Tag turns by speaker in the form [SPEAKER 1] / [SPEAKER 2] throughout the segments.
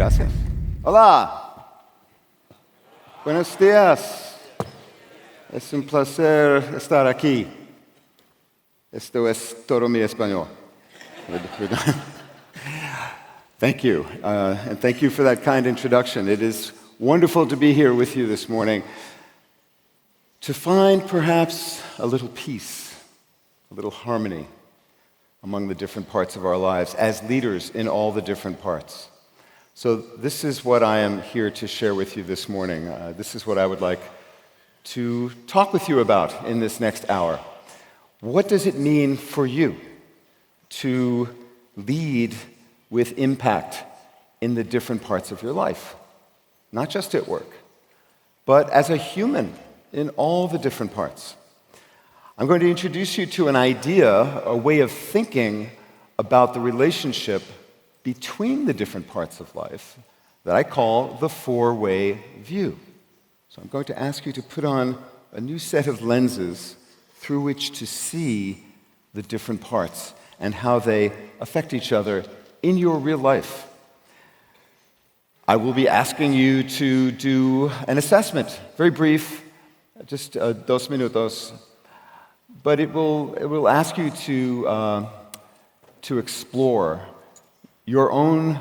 [SPEAKER 1] Gracias. Hola. Buenos días. Es un placer estar aquí. Esto es todo mi español. Thank you. And thank you for that kind introduction. It is wonderful to be here with you this morning to find perhaps a little peace, a little harmony among the different parts of our lives as leaders in all the different parts. So this is what I am here to share with you this morning. This is what I would like to talk with you about in this next hour. What does it mean for you to lead with impact in the different parts of your life? Not just at work, but as a human in all the different parts. I'm going to introduce you to an idea, a way of thinking about the relationship between the different parts of life that I call the four-way view. So I'm going to ask you to put on a new set of lenses through which to see the different parts and how they affect each other in your real life. I will be asking you to do an assessment, very brief, just 2 minutos, but it will ask you to explore your own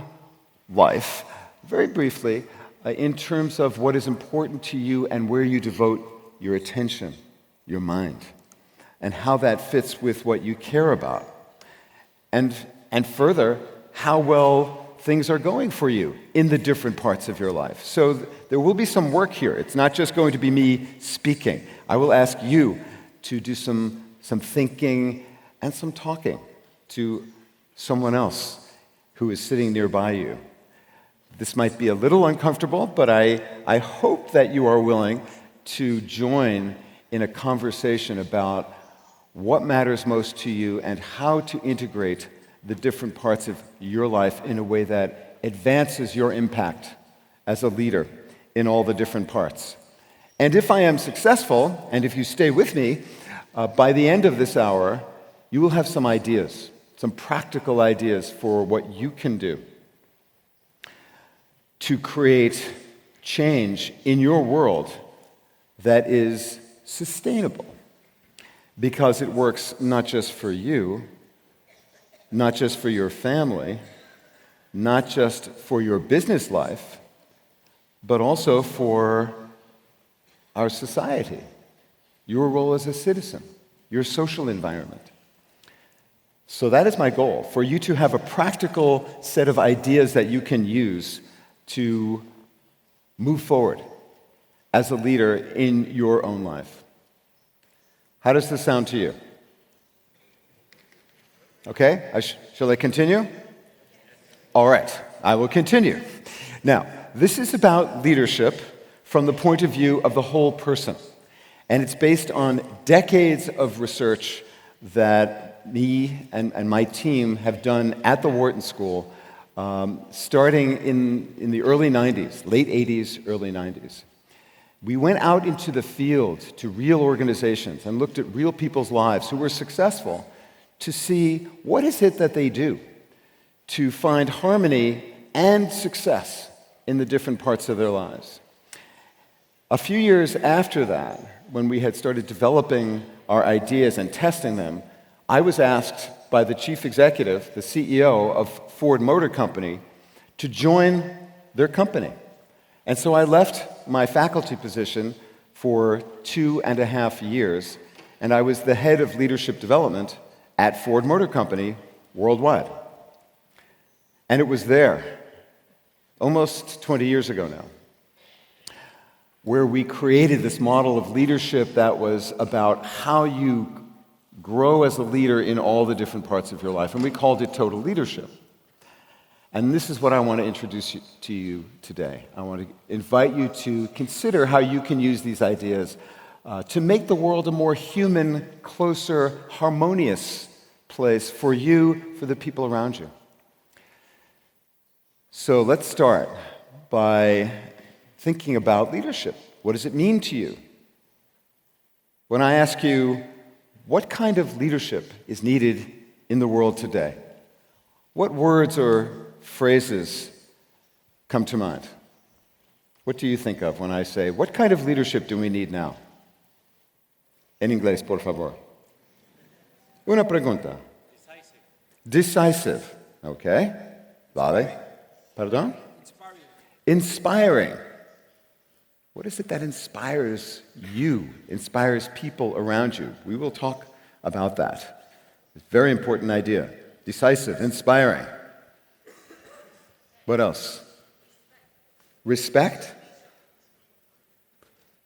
[SPEAKER 1] life, very briefly, in terms of what is important to you and where you devote your attention, your mind, and how that fits with what you care about. And further, how well things are going for you in the different parts of your life. So there will be some work here. It's not just going to be me speaking. I will ask you to do some thinking and some talking to someone else who is sitting nearby you. This might be a little uncomfortable, but I hope that you are willing to join in a conversation about what matters most to you and how to integrate the different parts of your life in a way that advances your impact as a leader in all the different parts. And if I am successful, and if you stay with me, by the end of this hour, you will have some ideas, some practical ideas for what you can do to create change in your world that is sustainable, because it works not just for you, not just for your family, not just for your business life, but also for our society, your role as a citizen, your social environment. So that is my goal, for you to have a practical set of ideas that you can use to move forward as a leader in your own life. How does this sound to you? Okay, shall I continue? All right, I will continue. Now, this is about leadership from the point of view of the whole person. And it's based on decades of research that me and my team have done at the Wharton School, starting in the early 90s, late 80s, early 90s. We went out into the field to real organizations and looked at real people's lives who were successful to see what is it that they do to find harmony and success in the different parts of their lives. A few years after that, when we had started developing our ideas and testing them, I was asked by the chief executive, the CEO of Ford Motor Company, to join their company. And so I left my faculty position for 2.5 years, and I was the head of leadership development at Ford Motor Company worldwide. And it was there, almost 20 years ago now, where we created this model of leadership that was about how you grow as a leader in all the different parts of your life, and we called it Total Leadership. And this is what I want to introduce to you today. I want to invite you to consider how you can use these ideas to make the world a more human, closer, harmonious place for you, for the people around you. So let's start by thinking about leadership. What does it mean to you? When I ask you, what kind of leadership is needed in the world today? What words or phrases come to mind? What do you think of when I say, what kind of leadership do we need now? En inglés, por favor. Una pregunta. Decisive. Okay. Vale. Pardon? Inspiring. What is it that inspires you, inspires people around you? We will talk about that. It's a very important idea. Decisive, inspiring. What else? Respect.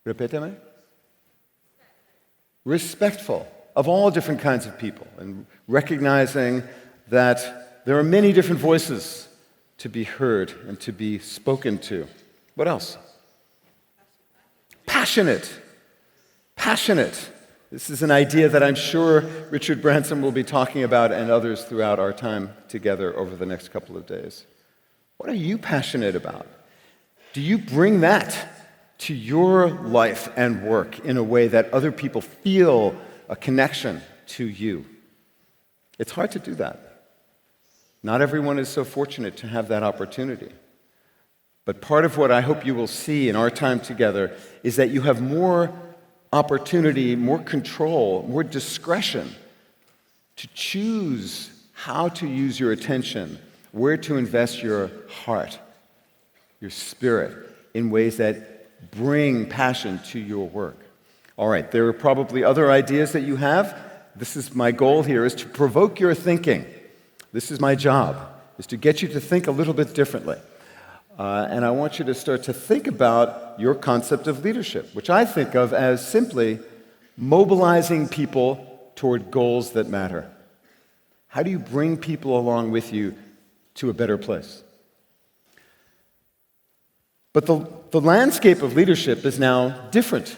[SPEAKER 1] Repítame. Respectful of all different kinds of people and recognizing that there are many different voices to be heard and to be spoken to. What else? Passionate. Passionate. This is an idea that I'm sure Richard Branson will be talking about and others throughout our time together over the next couple of days. What are you passionate about? Do you bring that to your life and work in a way that other people feel a connection to you? It's hard to do that. Not everyone is so fortunate to have that opportunity. But part of what I hope you will see in our time together is that you have more opportunity, more control, more discretion to choose how to use your attention, where to invest your heart, your spirit, in ways that bring passion to your work. All right, there are probably other ideas that you have. This is my goal here, is to provoke your thinking. This is my job, is to get you to think a little bit differently. And I want you to start to think about your concept of leadership, which I think of as simply mobilizing people toward goals that matter. How do you bring people along with you to a better place? But the landscape of leadership is now different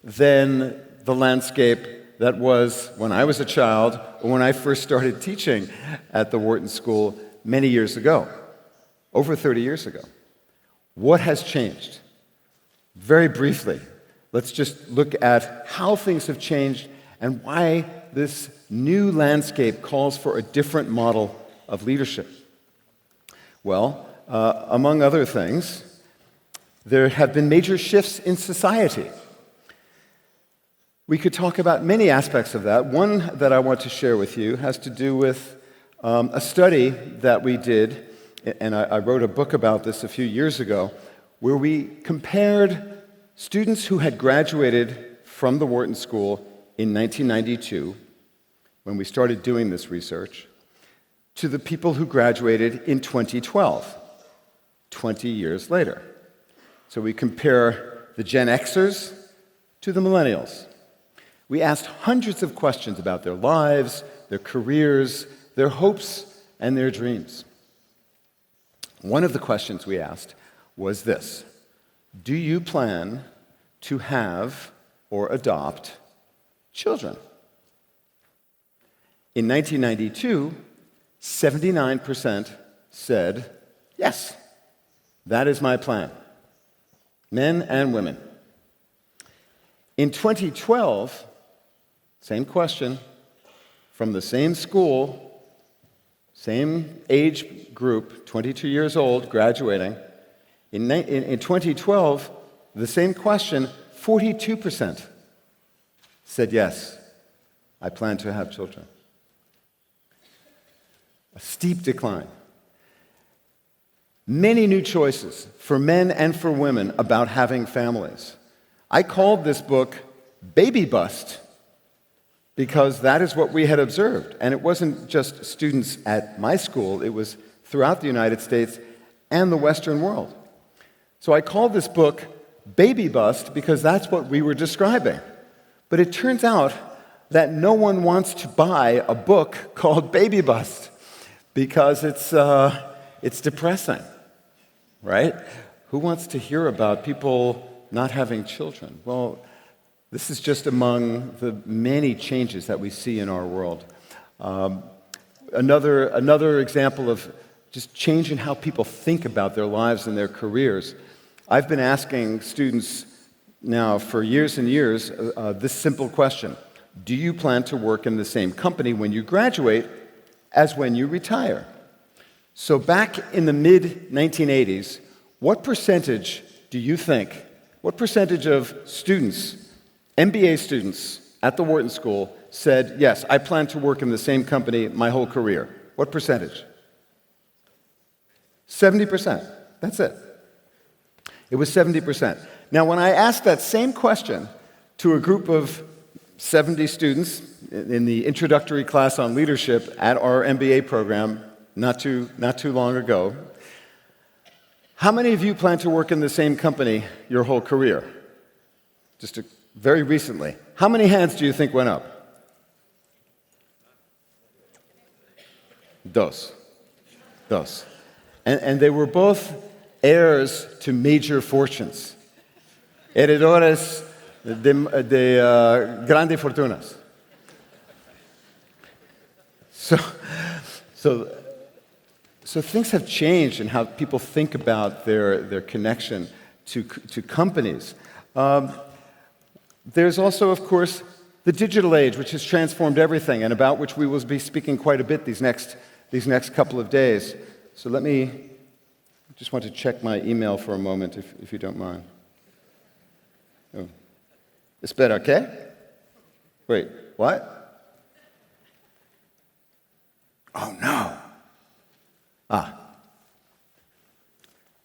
[SPEAKER 1] than the landscape that was when I was a child or when I first started teaching at the Wharton School many years ago, over 30 years ago. What has changed? Very briefly, let's just look at how things have changed and why this new landscape calls for a different model of leadership. Well, among other things, there have been major shifts in society. We could talk about many aspects of that. One that I want to share with you has to do with a study that we did, and I wrote a book about this a few years ago, where we compared students who had graduated from the Wharton School in 1992, when we started doing this research, to the people who graduated in 2012, 20 years later. So we compare the Gen Xers to the millennials. We asked hundreds of questions about their lives, their careers, their hopes, and their dreams. One of the questions we asked was this: do you plan to have or adopt children? In 1992, 79% said, yes, that is my plan. Men and women. In 2012, same question, from the same school, same age group, 22 years old, graduating. In 2012, the same question, 42% said, yes, I plan to have children. A steep decline. Many new choices for men and for women about having families. I called this book Baby Bust because that is what we had observed. And it wasn't just students at my school, it was throughout the United States and the Western world. So I called this book Baby Bust because that's what we were describing. But it turns out that no one wants to buy a book called Baby Bust because it's depressing, right? Who wants to hear about people not having children? Well, this is just among the many changes that we see in our world. Another example of just changing how people think about their lives and their careers. I've been asking students now for years and years this simple question: do you plan to work in the same company when you graduate as when you retire? So back in the mid-1980s, what percentage do you think, what percentage of students, MBA students at the Wharton School said, yes, I plan to work in the same company my whole career? What percentage? 70%. That's it. It was 70%. Now, when I asked that same question to a group of 70 students in the introductory class on leadership at our MBA program not too long ago, how many of you plan to work in the same company your whole career? Very recently. How many hands do you think went up? Dos. And they were both heirs to major fortunes. Heredores de grandes fortunas. So things have changed in how people think about their connection to companies. There's also, of course, the digital age, which has transformed everything, and about which we will be speaking quite a bit these next couple of days. So just want to check my email for a moment, if you don't mind. Oh. Espera, ¿qué? Wait, what? Oh, no.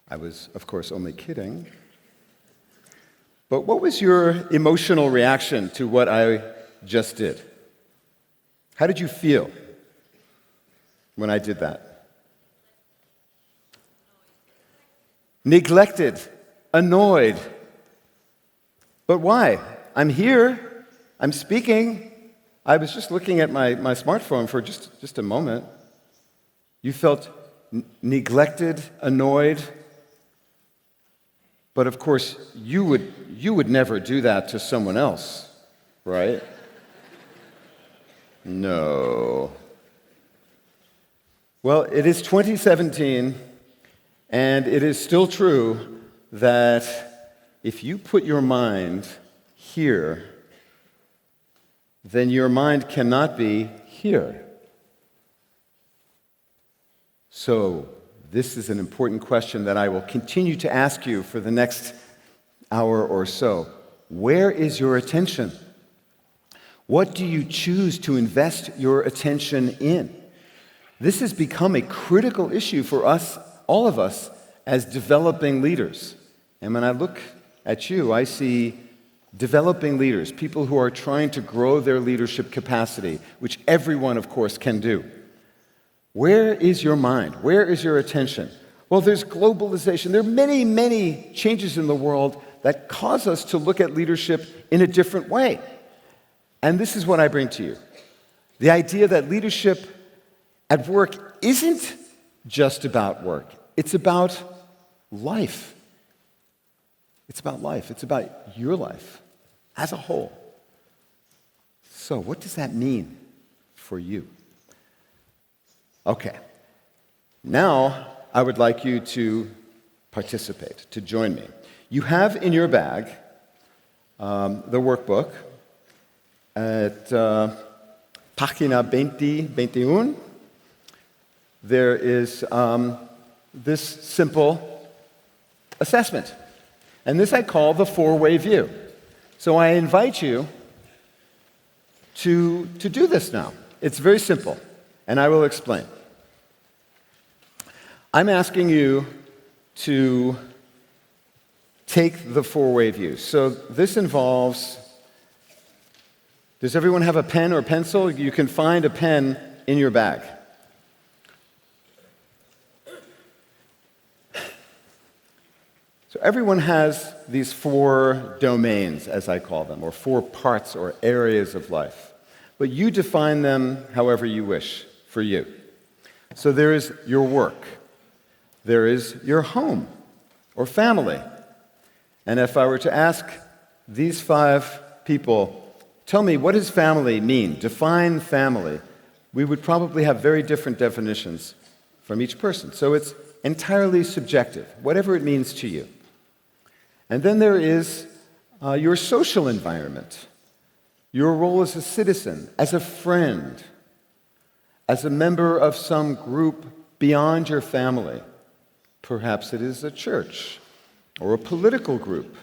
[SPEAKER 1] I was, of course, only kidding. But what was your emotional reaction to what I just did? How did you feel when I did that? Neglected, annoyed. But why? I'm here. I'm speaking. I was just looking at my smartphone for just a moment. You felt neglected, annoyed. But of course, you would never do that to someone else, right? No. Well, it is 2017, and it is still true that if you put your mind here, then your mind cannot be here. So, this is an important question that I will continue to ask you for the next hour or so. Where is your attention? What do you choose to invest your attention in? This has become a critical issue for us, all of us, as developing leaders. And when I look at you, I see developing leaders, people who are trying to grow their leadership capacity, which everyone, of course, can do. Where is your mind? Where is your attention? Well, there's globalization. There are many, many changes in the world that cause us to look at leadership in a different way. And this is what I bring to you. The idea that leadership at work isn't just about work. It's about life. It's about life. It's about your life as a whole. So, what does that mean for you? Okay. Now, I would like you to participate, to join me. You have in your bag the workbook at página 21. There is this simple assessment. And this I call the four-way view. So I invite you to do this now. It's very simple, and I will explain. I'm asking you to take the four-way view. So this involves, does everyone have a pen or pencil? You can find a pen in your bag. So everyone has these four domains, as I call them, or four parts or areas of life. But you define them however you wish for you. So there is your work. There is your home or family. And if I were to ask these five people, tell me, what does family mean? Define family. We would probably have very different definitions from each person. So it's entirely subjective, whatever it means to you. And then there is your social environment, your role as a citizen, as a friend, as a member of some group beyond your family. Perhaps it is a church or a political group.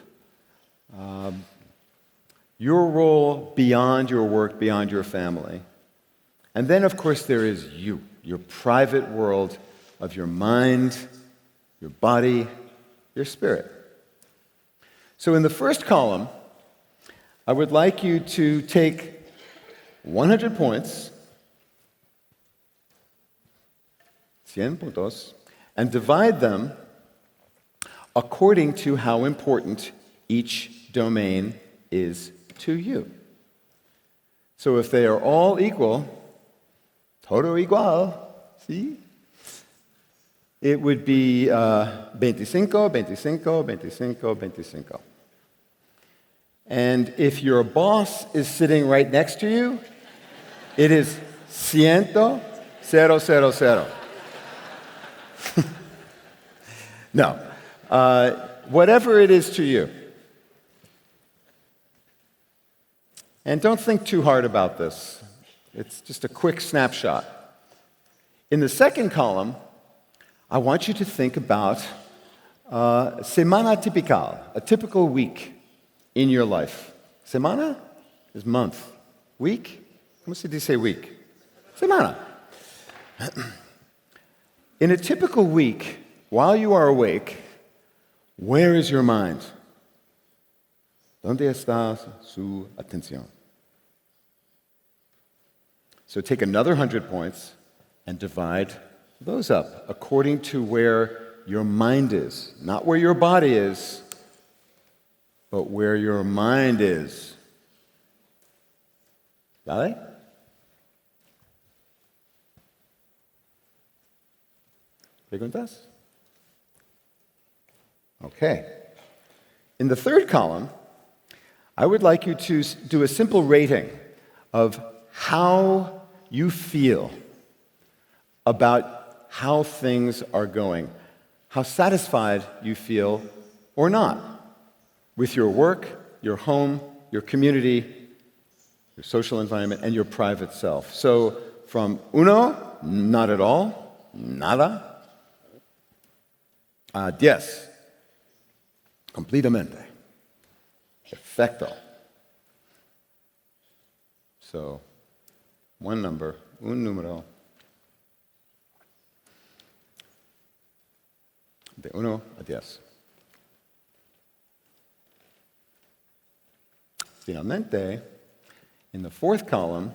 [SPEAKER 1] Your role beyond your work, beyond your family. And then, of course, there is you, your private world of your mind, your body, your spirit. So in the first column, I would like you to take 100 points, 100 puntos, and divide them according to how important each domain is to you. So if they are all equal, todo igual, see? It would be 25, 25, 25, 25. And if your boss is sitting right next to you, it is 100, 0, 0, 0. No. Whatever it is to you. And don't think too hard about this. It's just a quick snapshot. In the second column, I want you to think about semana typical, a typical week in your life. Semana is month. Week? ¿Cómo se dice week? Semana. In a typical week, while you are awake, where is your mind? ¿Dónde está su atención? So take another 100 points and divide those up according to where your mind is. Not where your body is, but where your mind is. ¿Vale? ¿Preguntas? Okay. In the third column, I would like you to do a simple rating of how you feel about how things are going, how satisfied you feel or not with your work, your home, your community, your social environment, and your private self. So from uno, not at all, nada, a 10, completamente, perfecto. So one number, un número, de 1 a 10. Finalmente, in the fourth column,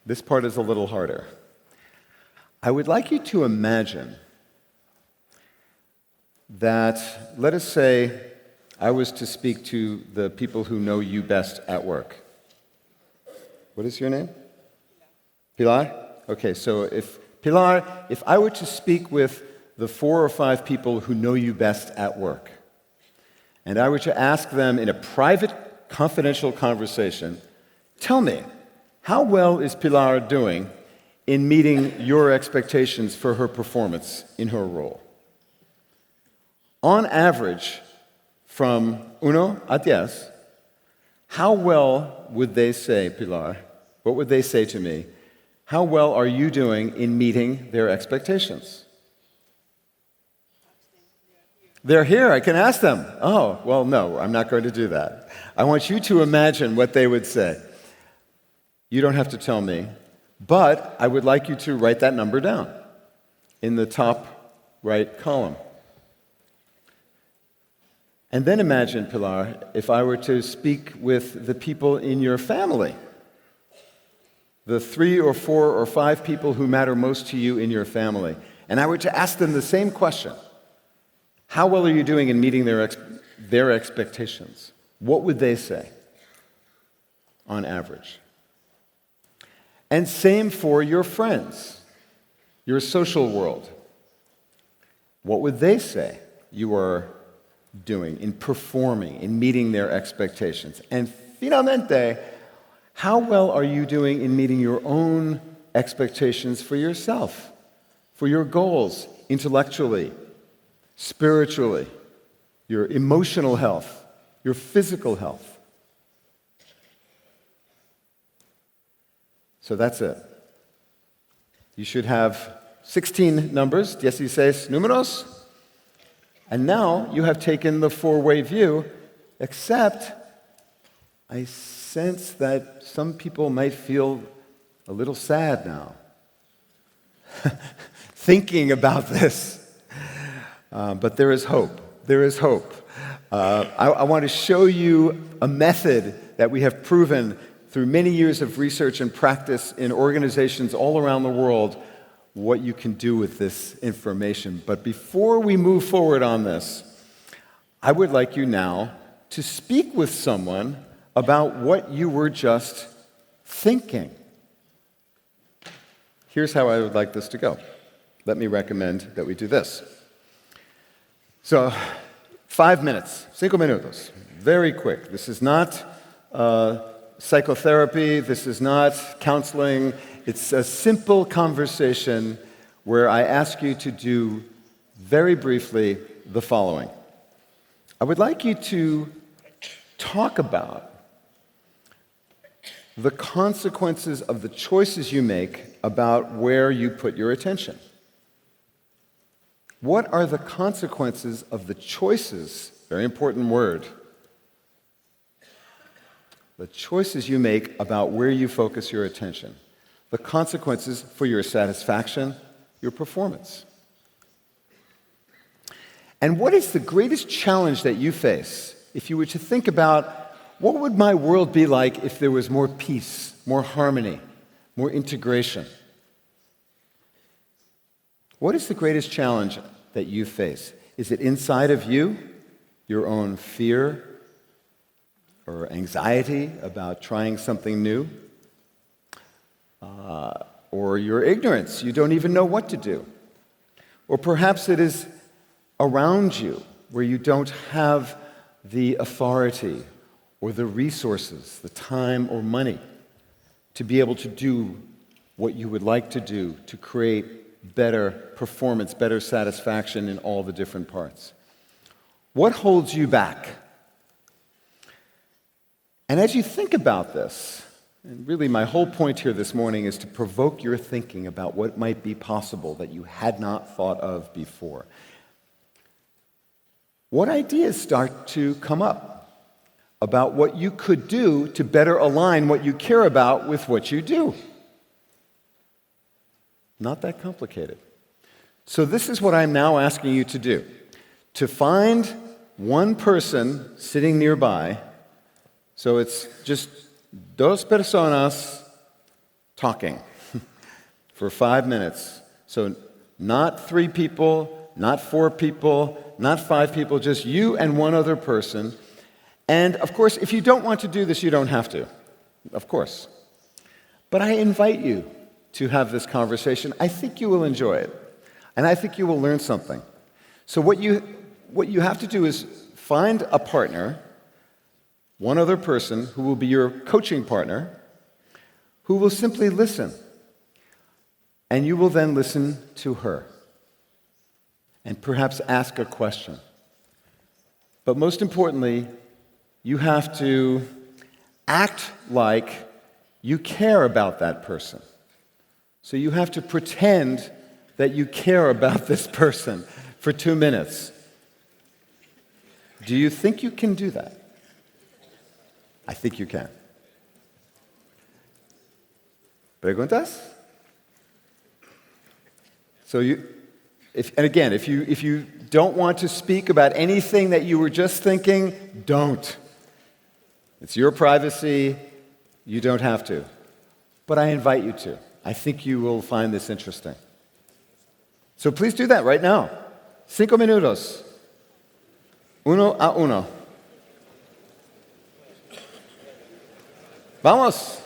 [SPEAKER 1] this part is a little harder. I would like you to imagine that, let us say, I was to speak to the people who know you best at work. What is your name? Pilar? Okay, so if I were to speak with the 4 or 5 people who know you best at work, and I were to ask them in a private, confidential conversation, tell me, how well is Pilar doing in meeting your expectations for her performance in her role? On average, from 1 a 10, how well would they say, Pilar, what would they say to me? How well are you doing in meeting their expectations? They're here, I can ask them. Oh, well, no, I'm not going to do that. I want you to imagine what they would say. You don't have to tell me, but I would like you to write that number down in the top right column. And then imagine, Pilar, if I were to speak with the people in your family, the 3 or 4 or 5 people who matter most to you in your family, and I were to ask them the same question. How well are you doing in meeting their expectations? What would they say on average? And same for your friends, your social world. What would they say you are doing in performing, in meeting their expectations? And finalmente, how well are you doing in meeting your own expectations for yourself, for your goals intellectually, spiritually, your emotional health, your physical health? So that's it. You should have 16 numbers, 16 números, and now you have taken the four-way view, except I sense that some people might feel a little sad now thinking about this. But there is hope. There is hope. I want to show you a method that we have proven through many years of research and practice in organizations all around the world what you can do with this information. But before we move forward on this, I would like you now to speak with someone about what you were just thinking. Here's how I would like this to go. Let me recommend that we do this. So, 5 minutes, 5 minutos, very quick. This is not psychotherapy, this is not counseling. It's a simple conversation where I ask you to do very briefly the following. I would like you to talk about the consequences of the choices you make about where you put your attention. What are the consequences of the choices, very important word, the choices you make about where you focus your attention, the consequences for your satisfaction, your performance? And what is the greatest challenge that you face if you were to think about what would my world be like if there was more peace, more harmony, more integration? What is the greatest challenge that you face? Is it inside of you, your own fear or anxiety about trying something new? Or your ignorance, you don't even know what to do? Or perhaps it is around you where you don't have the authority or the resources, the time or money to be able to do what you would like to do to create better performance, better satisfaction in all the different parts. What holds you back? And as you think about this, and really my whole point here this morning is to provoke your thinking about what might be possible that you had not thought of before. What ideas start to come up about what you could do to better align what you care about with what you do? Not that complicated. So this is what I'm now asking you to do. To find one person sitting nearby, so it's just dos personas talking for 5 minutes. So not 3 people, not 4 people, not 5 people, just you and one other person. And of course, if you don't want to do this, you don't have to, of course. But I invite you to have this conversation. I think you will enjoy it, and I think you will learn something. So what you have to do is find a partner, one other person who will be your coaching partner, who will simply listen. And you will then listen to her and perhaps ask a question. But most importantly, you have to act like you care about that person. So you have to pretend that you care about this person for 2 minutes. Do you think you can do that? I think you can. Preguntas? So if you don't want to speak about anything that you were just thinking, don't. It's your privacy. You don't have to. But I invite you to. I think you will find this interesting. So please do that right now. 5 minutos. 1-a-1. Vamos.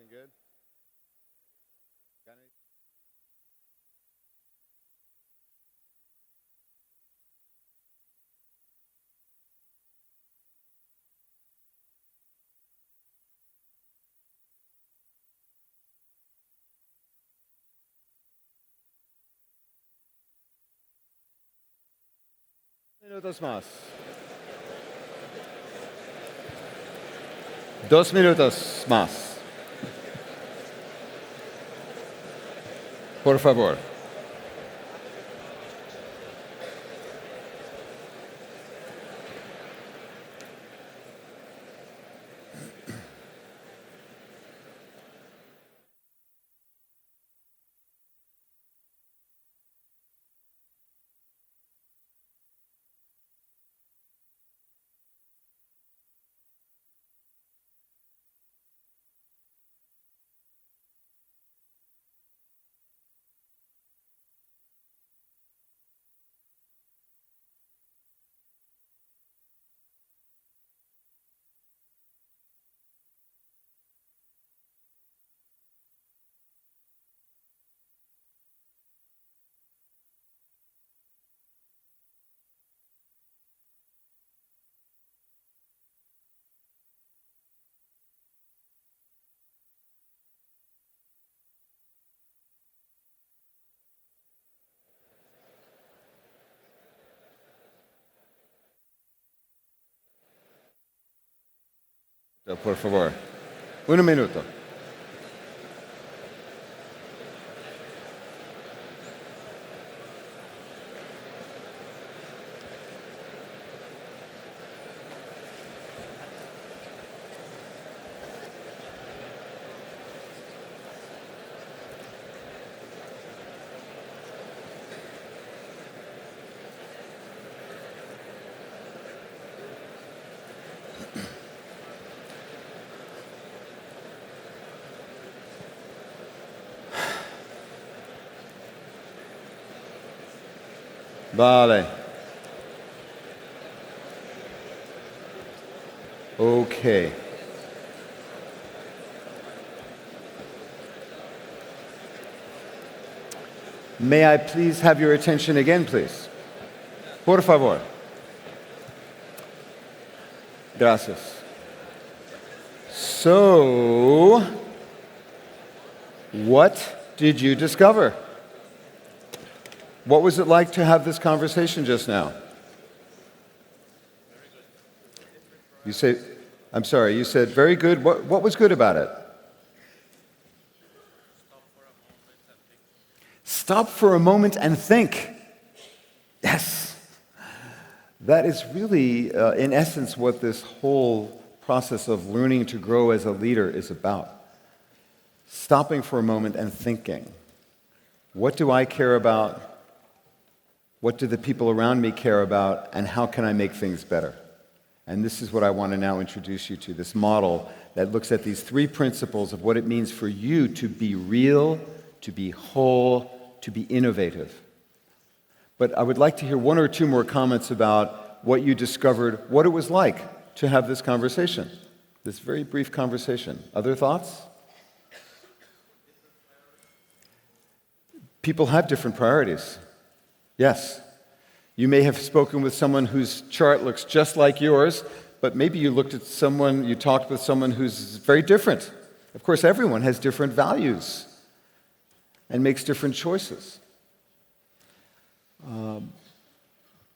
[SPEAKER 1] good? Got any? Minutos más. 2 minutos más. Por favor. Por favor. 1 minuto. Vale. Okay. May I please have your attention again, please? Por favor. Gracias. So, what did you discover? What was it like to have this conversation just now? You say, I'm sorry, you said very good. What was good about it? Stop for a moment and think. Yes. That is really, in essence, what this whole process of learning to grow as a leader is about. Stopping for a moment and thinking. What do I care about? What do the people around me care about? And how can I make things better? And this is what I want to now introduce you to, this model that looks at these 3 principles of what it means for you to be real, to be whole, to be innovative. But I would like to hear 1 or 2 more comments about what you discovered, what it was like to have this conversation, this very brief conversation. Other thoughts? People have different priorities. Yes. You may have spoken with someone whose chart looks just like yours, but maybe you talked with someone who's very different. Of course, everyone has different values and makes different choices.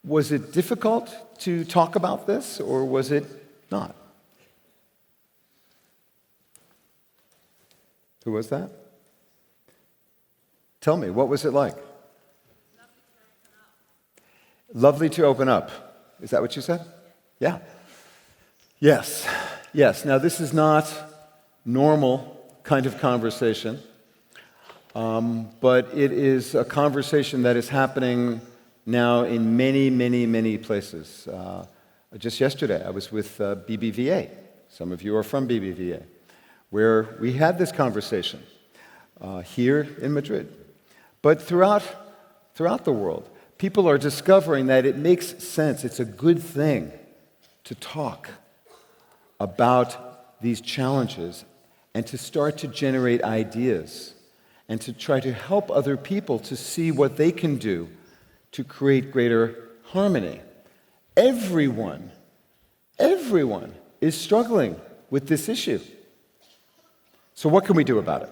[SPEAKER 1] Was it difficult to talk about this, or was it not? Who was that? Tell me, what was it like? Lovely to open up. Is that what you said? Yeah. Yes. Yes. Now, this is not normal kind of conversation, but it is a conversation that is happening now in many, many, many places. Just yesterday, I was with BBVA. Some of you are from BBVA, where we had this conversation here in Madrid. But throughout the world, people are discovering that it makes sense, it's a good thing to talk about these challenges and to start to generate ideas and to try to help other people to see what they can do to create greater harmony. Everyone is struggling with this issue. So what can we do about it?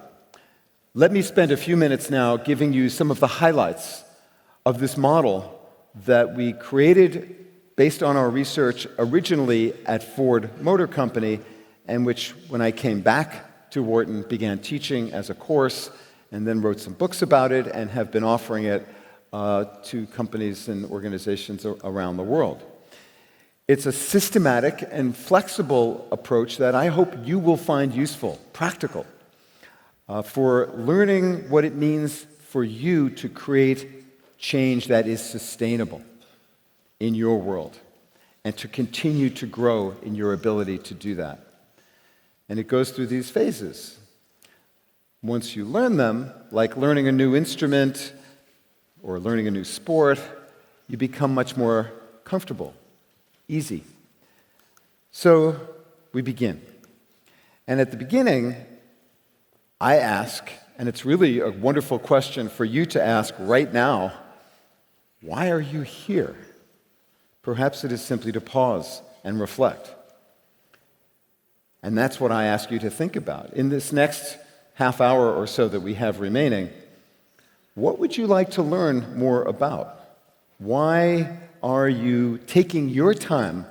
[SPEAKER 1] Let me spend a few minutes now giving you some of the highlights of this model that we created based on our research originally at Ford Motor Company, and which, when I came back to Wharton, began teaching as a course, and then wrote some books about it and have been offering it to companies and organizations around the world. It's a systematic and flexible approach that I hope you will find useful, practical, for learning what it means for you to create change that is sustainable in your world and to continue to grow in your ability to do that. And it goes through these phases. Once you learn them, like learning a new instrument or learning a new sport, you become much more comfortable, easy. So we begin. And at the beginning, I ask, and it's really a wonderful question for you to ask right now, why are you here? Perhaps it is simply to pause and reflect. And that's what I ask you to think about. In this next half hour or so that we have remaining, what would you like to learn more about? Why are you taking your time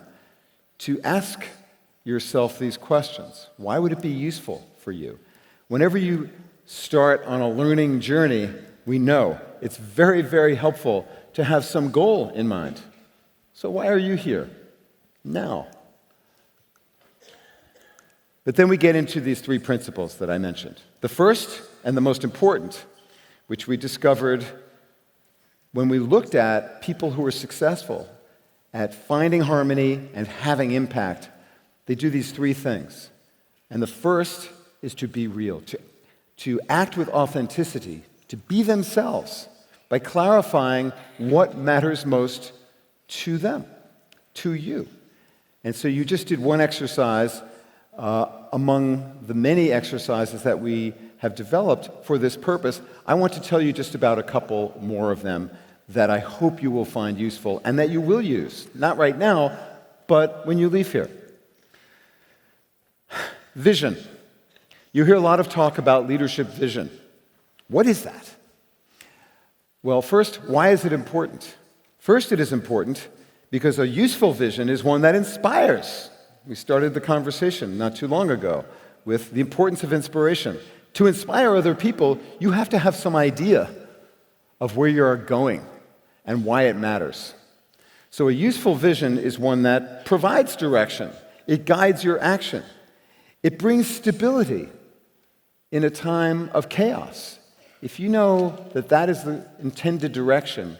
[SPEAKER 1] to ask yourself these questions? Why would it be useful for you? Whenever you start on a learning journey, we know it's very, very helpful to have some goal in mind. So why are you here now? But then we get into these three principles that I mentioned. The first and the most important, which we discovered when we looked at people who were successful at finding harmony and having impact, they do these three things. And the first is to be real, to act with authenticity, to be themselves by clarifying what matters most to them, to you. And so you just did one exercise among the many exercises that we have developed for this purpose. I want to tell you just about a couple more of them that I hope you will find useful and that you will use, not right now, but when you leave here. Vision. You hear a lot of talk about leadership vision. What is that? Well, first, why is it important? First, it is important because a useful vision is one that inspires. We started the conversation not too long ago with the importance of inspiration. To inspire other people, you have to have some idea of where you're going and why it matters. So a useful vision is one that provides direction. It guides your action. It brings stability in a time of chaos. If you know that that is the intended direction,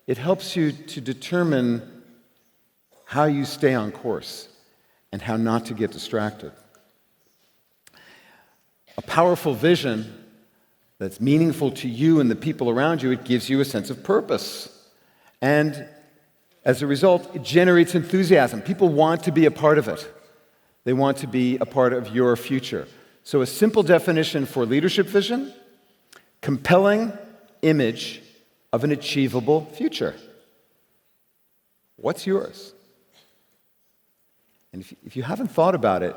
[SPEAKER 1] it helps you to determine how you stay on course and how not to get distracted. A powerful vision that's meaningful to you and the people around you, it gives you a sense of purpose. And as a result, it generates enthusiasm. People want to be a part of it. They want to be a part of your future. So a simple definition for leadership vision: compelling image of an achievable future. What's yours? And if you haven't thought about it,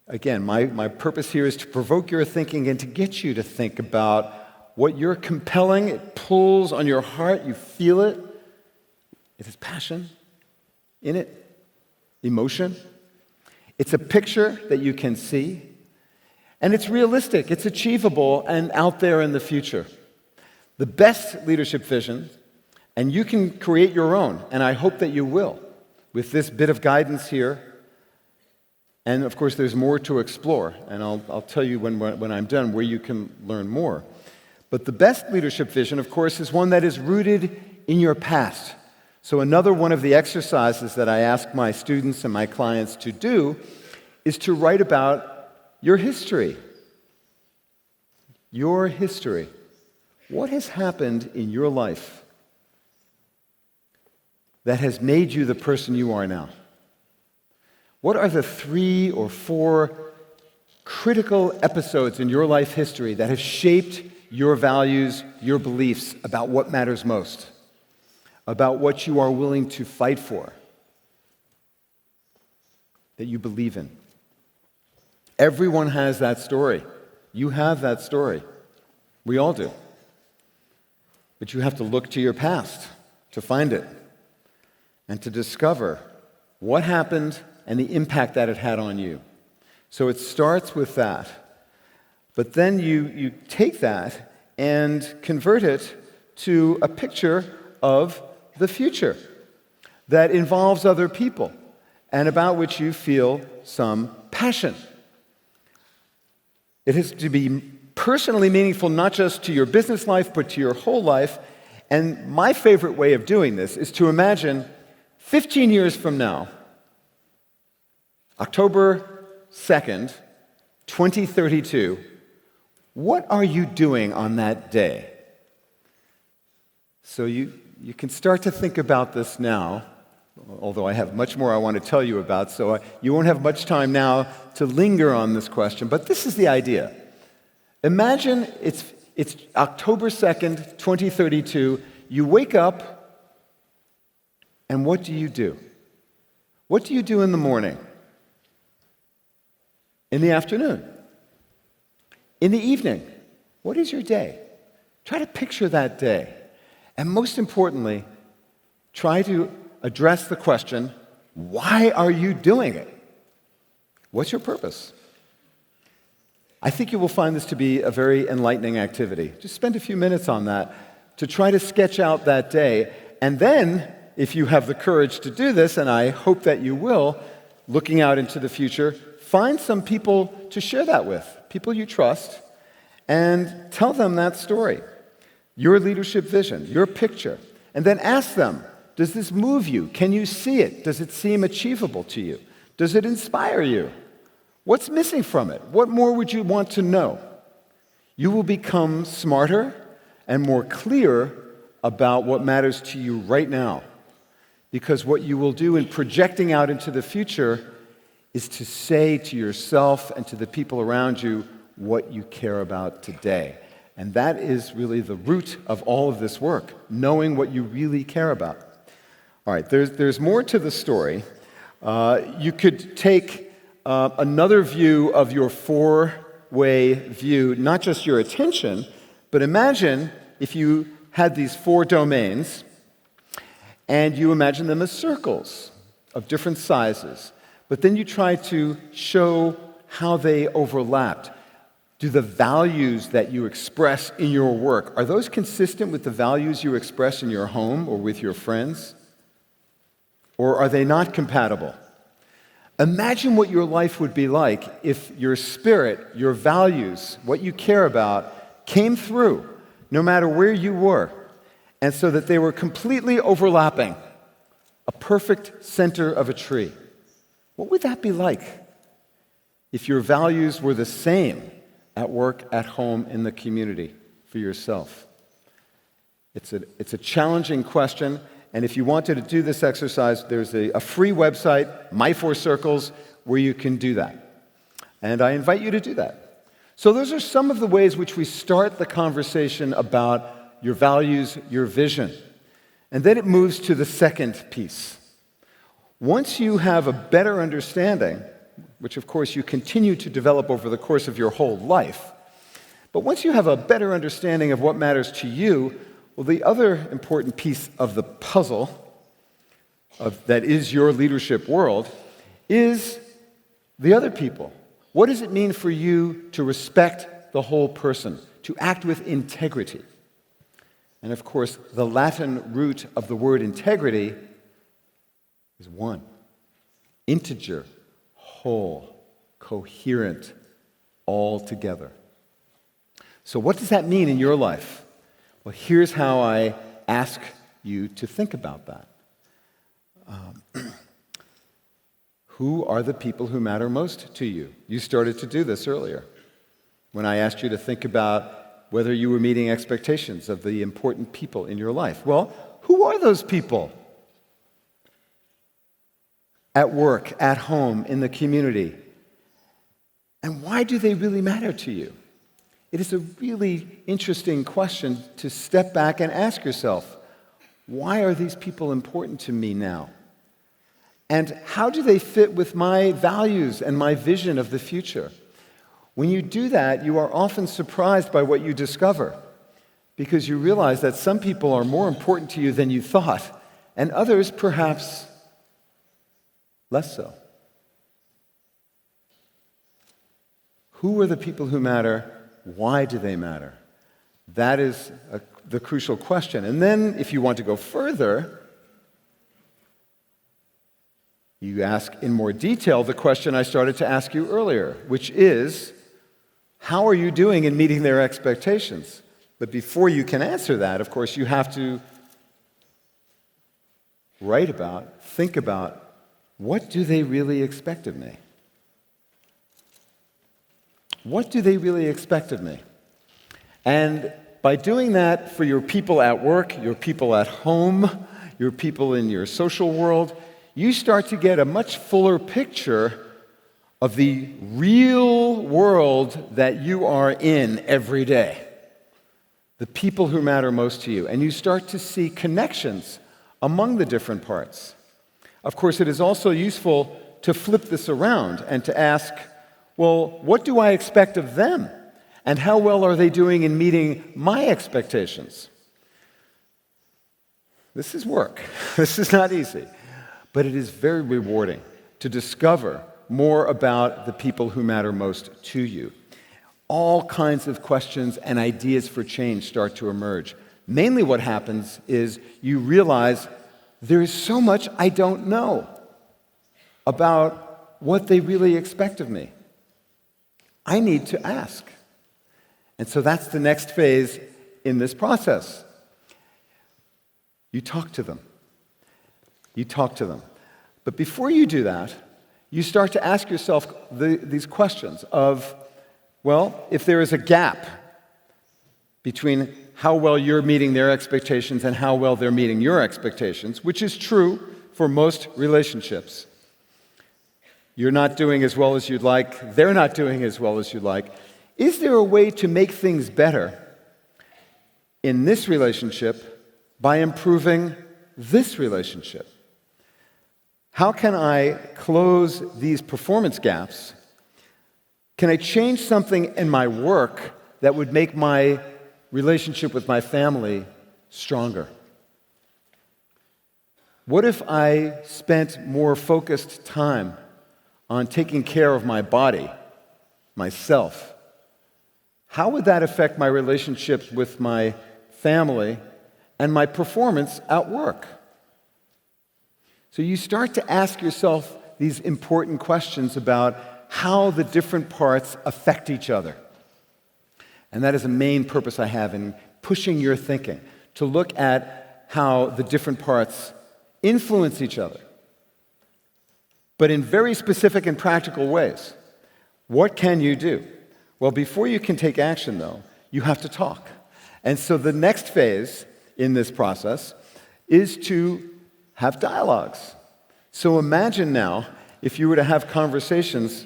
[SPEAKER 1] again, my purpose here is to provoke your thinking and to get you to think about what you're compelling. It pulls on your heart. You feel it. It has passion in it, emotion. It's a picture that you can see. And it's realistic. It's achievable and out there in the future. The best leadership vision, and you can create your own, and I hope that you will, with this bit of guidance here. And of course, there's more to explore, and I'll tell you when I'm done where you can learn more. But the best leadership vision, of course, is one that is rooted in your past. So another one of the exercises that I ask my students and my clients to do is to write about your history. Your history. What has happened in your life that has made you the person you are now? What are the 3 or 4 critical episodes in your life history that have shaped your values, your beliefs about what matters most, about what you are willing to fight for, that you believe in. Everyone has that story. You have that story. We all do. But you have to look to your past to find it and to discover what happened and the impact that it had on you. So it starts with that. But then you take that and convert it to a picture of the future that involves other people and about which you feel some passion. It has to be personally meaningful, not just to your business life, but to your whole life. And my favorite way of doing this is to imagine 15 years from now, October 2nd, 2032, what are you doing on that day? So you can start to think about this now, although I have much more I want to tell you about, so you won't have much time now to linger on this question, but this is the idea. Imagine it's October 2nd, 2032, you wake up, and what do you do? What do you do in the morning? In the afternoon? In the evening? What is your day? Try to picture that day. And most importantly, try to address the question, why are you doing it? What's your purpose? I think you will find this to be a very enlightening activity. Just spend a few minutes on that to try to sketch out that day. And then, if you have the courage to do this, and I hope that you will, looking out into the future, find some people to share that with, people you trust, and tell them that story, your leadership vision, your picture. And then ask them, does this move you? Can you see it? Does it seem achievable to you? Does it inspire you? What's missing from it? What more would you want to know? You will become smarter and more clear about what matters to you right now. Because what you will do in projecting out into the future is to say to yourself and to the people around you what you care about today. And that is really the root of all of this work, knowing what you really care about. All right, there's more to the story. You could take another view of your four-way view, not just your attention, but imagine if you had these four domains and you imagine them as circles of different sizes, but then you try to show how they overlapped. Do the values that you express in your work, are those consistent with the values you express in your home or with your friends? Or are they not compatible? Imagine what your life would be like if your spirit, your values, what you care about, came through, no matter where you were, and so that they were completely overlapping, a perfect center of a tree. What would that be like if your values were the same at work, at home, in the community, for yourself? It's a challenging question. And if you wanted to do this exercise, there's a free website, My Four Circles, where you can do that. And I invite you to do that. So those are some of the ways which we start the conversation about your values, your vision. And then it moves to the second piece. Once you have a better understanding, which of course you continue to develop over the course of your whole life, but once you have a better understanding of what matters to you, well, the other important piece of the puzzle that is your leadership world is the other people. What does it mean for you to respect the whole person, to act with integrity? And of course, the Latin root of the word integrity is one. Integer, whole, coherent, all together. So what does that mean in your life? Well, here's how I ask you to think about that. Who are the people who matter most to you? You started to do this earlier when I asked you to think about whether you were meeting expectations of the important people in your life. Well, who are those people? At work, at home, in the community. And why do they really matter to you? It is a really interesting question to step back and ask yourself, why are these people important to me now? And how do they fit with my values and my vision of the future? When you do that, you are often surprised by what you discover, because you realize that some people are more important to you than you thought, and others perhaps less so. Who are the people who matter? Why do they matter? That is the crucial question. And then, if you want to go further, you ask in more detail the question I started to ask you earlier, which is, how are you doing in meeting their expectations? But before you can answer that, of course, you have to think about, what do they really expect of me? What do they really expect of me? And by doing that for your people at work, your people at home, your people in your social world, you start to get a much fuller picture of the real world that you are in every day. The people who matter most to you. And you start to see connections among the different parts. Of course, it is also useful to flip this around and to ask, well, what do I expect of them? And how well are they doing in meeting my expectations? This is work. This is not easy. But it is very rewarding to discover more about the people who matter most to you. All kinds of questions and ideas for change start to emerge. Mainly what happens is you realize there is so much I don't know about what they really expect of me. I need to ask. And so that's the next phase in this process. You talk to them. You talk to them. But before you do that, you start to ask yourself these questions of, well, if there is a gap between how well you're meeting their expectations and how well they're meeting your expectations, which is true for most relationships. You're not doing as well as you'd like, they're not doing as well as you'd like. Is there a way to make things better in this relationship by improving this relationship? How can I close these performance gaps? Can I change something in my work that would make my relationship with my family stronger? What if I spent more focused time on taking care of my body, myself? How would that affect my relationships with my family and my performance at work? So you start to ask yourself these important questions about how the different parts affect each other. And that is a main purpose I have in pushing your thinking, to look at how the different parts influence each other, but in very specific and practical ways. What can you do? Well, before you can take action, though, you have to talk. And so the next phase in this process is to have dialogues. So imagine now if you were to have conversations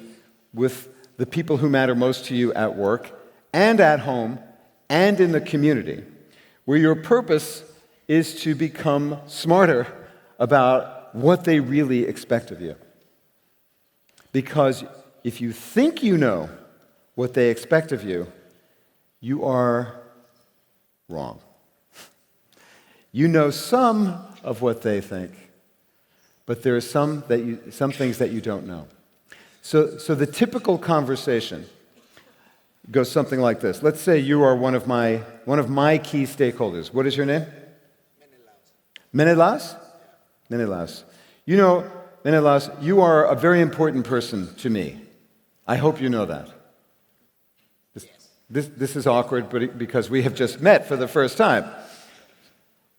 [SPEAKER 1] with the people who matter most to you at work and at home and in the community, where your purpose is to become smarter about what they really expect of you. Because if you think you know what they expect of you, you are wrong. You know some of what they think, but there are some things that you don't know. So the typical conversation goes something like this. Let's say you are one of my key stakeholders. What is your name? Menelaus? Menelaus. You know, Menelaus, you are a very important person to me. I hope you know that. This is awkward because we have just met for the first time.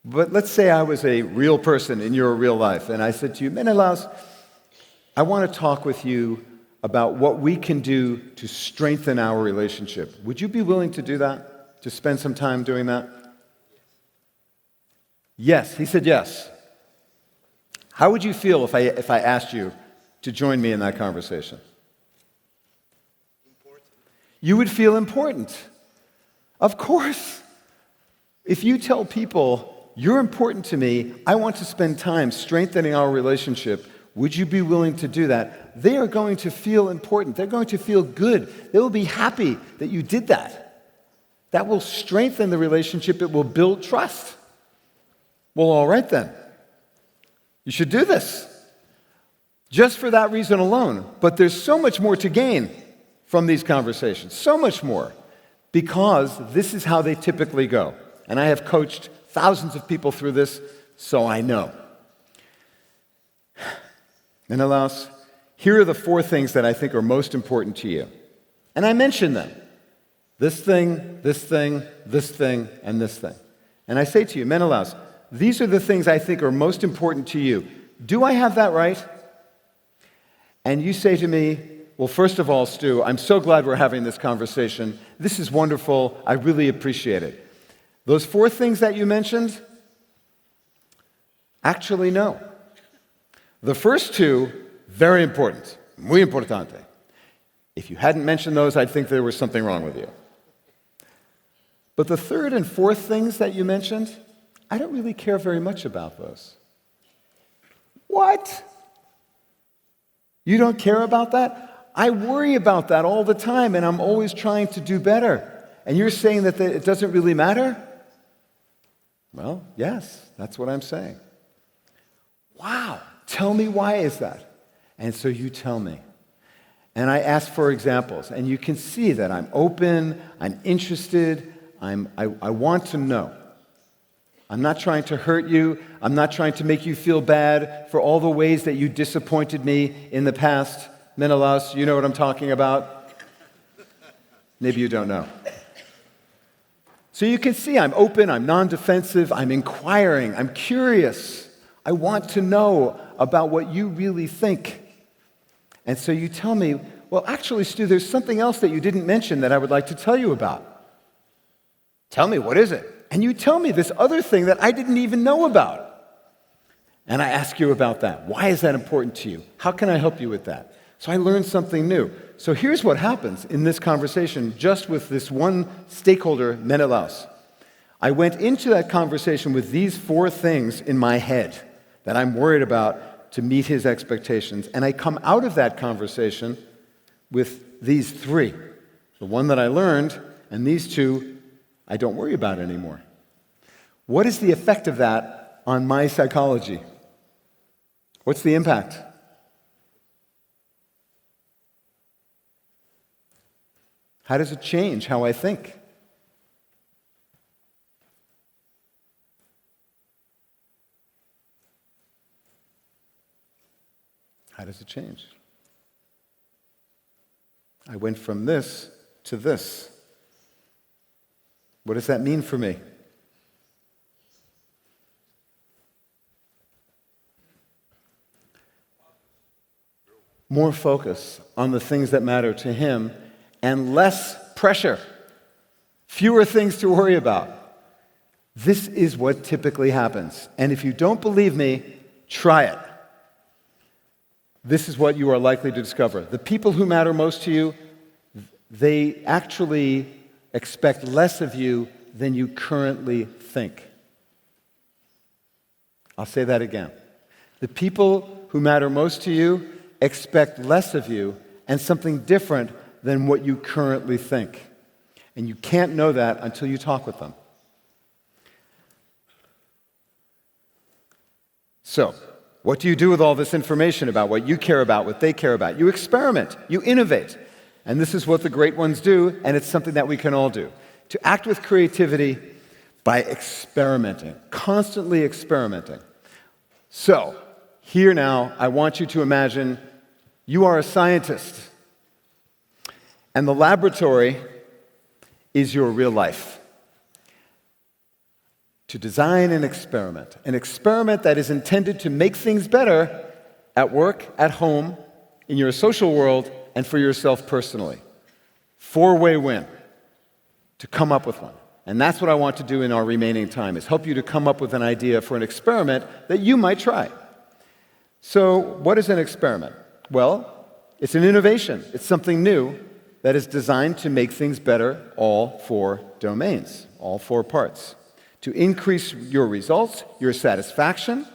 [SPEAKER 1] But let's say I was a real person in your real life, and I said to you, Menelaus, I want to talk with you about what we can do to strengthen our relationship. Would you be willing to do that? To spend some time doing that? Yes, he said yes. How would you feel if I asked you to join me in that conversation? You would feel important. Of course. If you tell people, you're important to me, I want to spend time strengthening our relationship, would you be willing to do that? They are going to feel important. They're going to feel good. They will be happy that you did that. That will strengthen the relationship. It will build trust. Well, all right then. You should do this. Just for that reason alone. But there's so much more to gain from these conversations. So much more. Because this is how they typically go. And I have coached thousands of people through this, so I know. Menelaus, here are the 4 things that I think are most important to you. And I mention them. This thing, this thing, this thing, and this thing. And I say to you, Menelaus, these are the things I think are most important to you. Do I have that right? And you say to me, well, first of all, Stu, I'm so glad we're having this conversation. This is wonderful. I really appreciate it. Those 4 things that you mentioned, actually, no. The first 2, very important, muy importante. If you hadn't mentioned those, I'd think there was something wrong with you. But the 3rd and 4th things that you mentioned, I don't really care very much about those. What? You don't care about that? I worry about that all the time, and I'm always trying to do better. And you're saying that it doesn't really matter? Well, yes, that's what I'm saying. Wow, tell me why is that? And so you tell me. And I ask for examples, and you can see that I'm open, I'm interested, I want to know. I'm not trying to hurt you. I'm not trying to make you feel bad for all the ways that you disappointed me in the past. Menelaus, you know what I'm talking about? Maybe you don't know. So you can see I'm open, I'm non-defensive, I'm inquiring, I'm curious. I want to know about what you really think. And so you tell me, well, actually, Stu, there's something else that you didn't mention that I would like to tell you about. Tell me, what is it? And you tell me this other thing that I didn't even know about. And I ask you about that. Why is that important to you? How can I help you with that? So I learned something new. So here's what happens in this conversation just with this one stakeholder, Menelaus. I went into that conversation with these 4 things in my head that I'm worried about to meet his expectations. And I come out of that conversation with these 3. The one that I learned, and these 2 I don't worry about anymore. What is the effect of that on my psychology? What's the impact? How does it change how I think? How does it change? I went from this to this. What does that mean for me? More focus on the things that matter to him and less pressure. Fewer things to worry about. This is what typically happens. And if you don't believe me, try it. This is what you are likely to discover. The people who matter most to you, they actually expect less of you than you currently think. I'll say that again. The people who matter most to you expect less of you and something different than what you currently think. And you can't know that until you talk with them. So, what do you do with all this information about what you care about, what they care about? You experiment, you innovate. And this is what the great ones do, and it's something that we can all do. To act with creativity by experimenting, constantly experimenting. So, here now, I want you to imagine you are a scientist, and the laboratory is your real life. To design an experiment that is intended to make things better at work, at home, in your social world, and for yourself personally. 4-way win to come up with one. And that's what I want to do in our remaining time, is help you to come up with an idea for an experiment that you might try. So what is an experiment? Well, it's an innovation. It's something new that is designed to make things better, all four domains, all four parts. To increase your results, your satisfaction,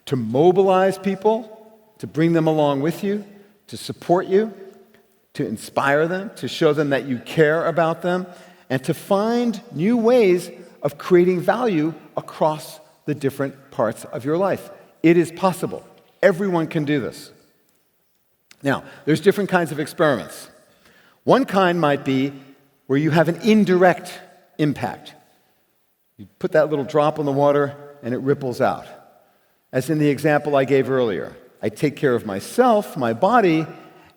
[SPEAKER 1] to mobilize people, to bring them along with you, to support you, to inspire them, to show them that you care about them, and to find new ways of creating value across the different parts of your life. It is possible. Everyone can do this. Now, there's different kinds of experiments. One kind might be where you have an indirect impact. You put that little drop in the water and it ripples out. As in the example I gave earlier, I take care of myself, my body,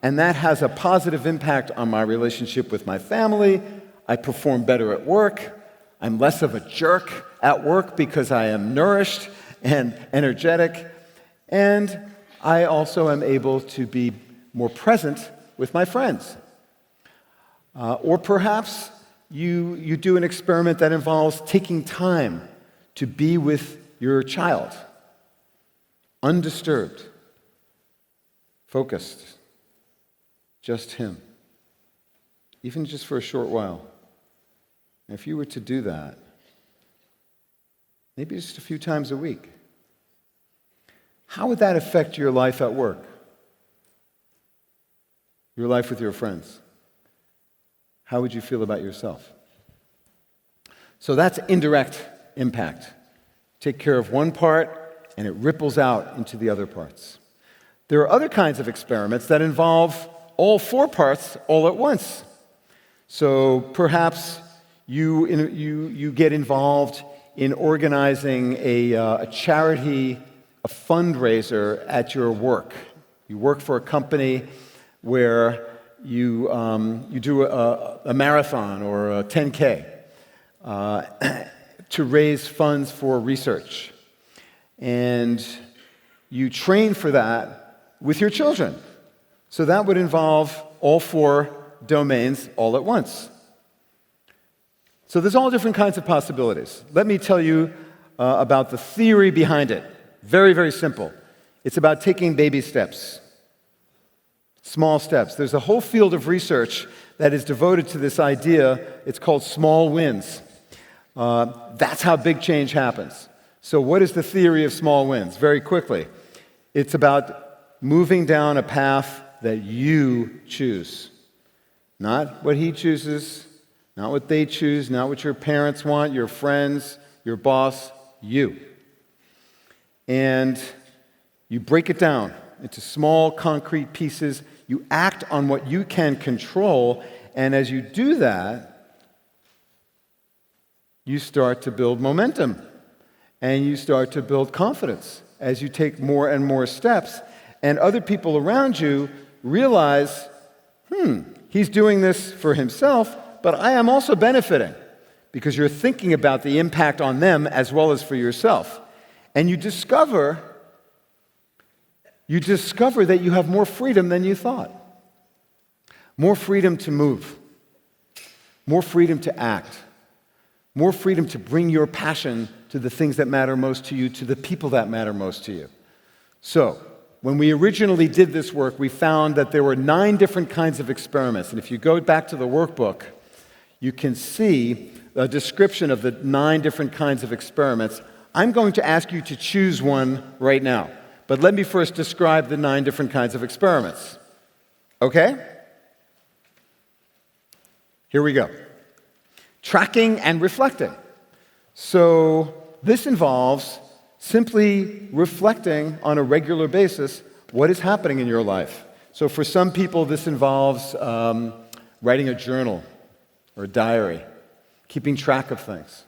[SPEAKER 1] and that has a positive impact on my relationship with my family. I perform better at work. I'm less of a jerk at work because I am nourished and energetic. And I also am able to be more present with my friends. Or perhaps you do an experiment that involves taking time to be with your child, undisturbed, focused, just him, even just for a short while. And if you were to do that, maybe just a few times a week, how would that affect your life at work? Your life with your friends? How would you feel about yourself? So that's indirect impact. Take care of one part, and it ripples out into the other parts. There are other kinds of experiments that involve all four parts all at once. So perhaps you get involved in organizing a charity, a fundraiser at your work. You work for a company where you do a marathon or a 10K to raise funds for research. And you train for that with your children. So that would involve all four domains all at once. So there's all different kinds of possibilities. Let me tell you about the theory behind it. Very, very simple. It's about taking baby steps. Small steps. There's a whole field of research that is devoted to this idea. It's called small wins. That's how big change happens. So what is the theory of small wins? Very quickly. It's about moving down a path that you choose. Not what he chooses, not what they choose, not what your parents want, your friends, your boss, you. And you break it down into small, concrete pieces. You act on what you can control, and as you do that, you start to build momentum, and you start to build confidence as you take more and more steps, and other people around you realize, he's doing this for himself, but I am also benefiting, because you're thinking about the impact on them as well as for yourself. And you discover that you have more freedom than you thought. More freedom to move. More freedom to act. More freedom to bring your passion to the things that matter most to you, to the people that matter most to you. So, when we originally did this work, we found that there were 9 different kinds of experiments. And if you go back to the workbook, you can see a description of the 9 different kinds of experiments. I'm going to ask you to choose one right now. But let me first describe the 9 different kinds of experiments. Okay? Here we go. Tracking and reflecting. So this involves simply reflecting on a regular basis what is happening in your life. So for some people, this involves writing a journal or a diary, keeping track of things.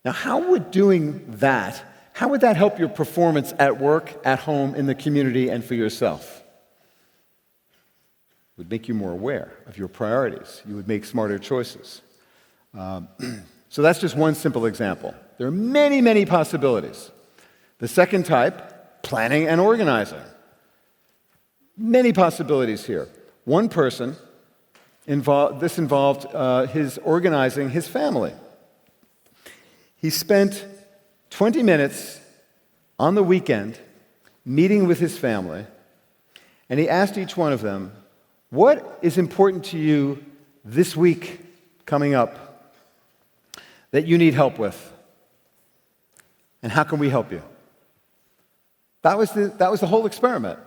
[SPEAKER 1] Now, how would that help your performance at work, at home, in the community, and for yourself? It would make you more aware of your priorities. You would make smarter choices. So that's just one simple example. There are many, many possibilities. The second type, planning and organizing. Many possibilities here. One person, this involved his organizing his family. He spent 20 minutes on the weekend meeting with his family, and he asked each one of them, What is important to you this week coming up that you need help with? And how can we help you? That was the whole experiment.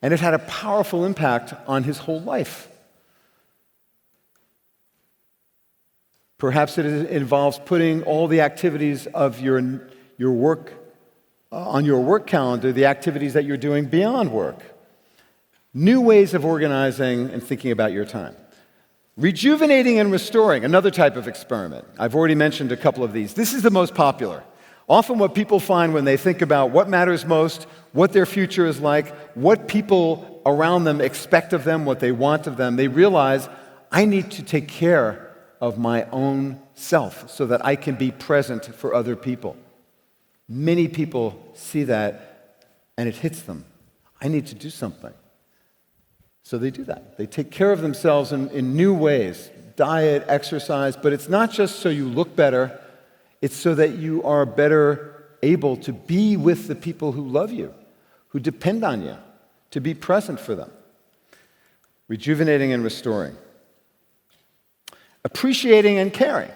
[SPEAKER 1] And it had a powerful impact on his whole life. Perhaps it involves putting all the activities of your work on your work calendar, the activities that you're doing beyond work. New ways of organizing and thinking about your time. Rejuvenating and restoring, another type of experiment. I've already mentioned a couple of these. This is the most popular. Often what people find when they think about what matters most, what their future is like, what people around them expect of them, what they want of them, they realize, I need to take care of my own self so that I can be present for other people. Many people see that and it hits them. I need to do something. So they do that. They take care of themselves in new ways, diet, exercise, but it's not just so you look better, it's so that you are better able to be with the people who love you, who depend on you, to be present for them. Rejuvenating and restoring. Appreciating and caring.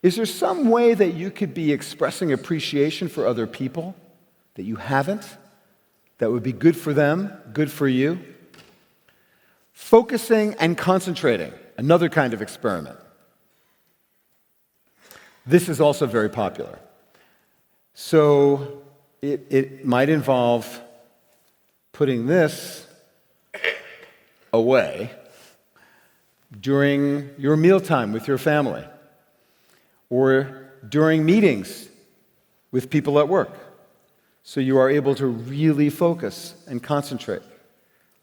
[SPEAKER 1] Is there some way that you could be expressing appreciation for other people that you haven't, that would be good for them, good for you? Focusing and concentrating, another kind of experiment. This is also very popular. So it might involve putting this away during your mealtime with your family or during meetings with people at work, so you are able to really focus and concentrate.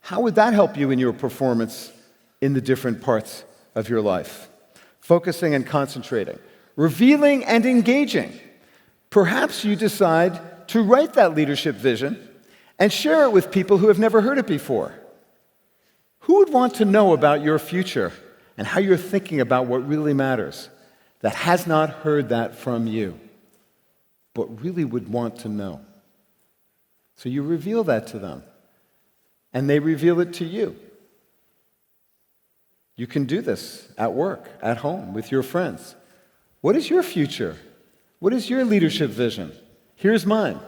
[SPEAKER 1] How would that help you in your performance in the different parts of your life? Focusing and concentrating. Revealing and engaging. Perhaps you decide to write that leadership vision and share it with people who have never heard it before. Who would want to know about your future and how you're thinking about what really matters that has not heard that from you, but really would want to know? So you reveal that to them, and they reveal it to you. You can do this at work, at home, with your friends. What is your future? What is your leadership vision? Here's mine.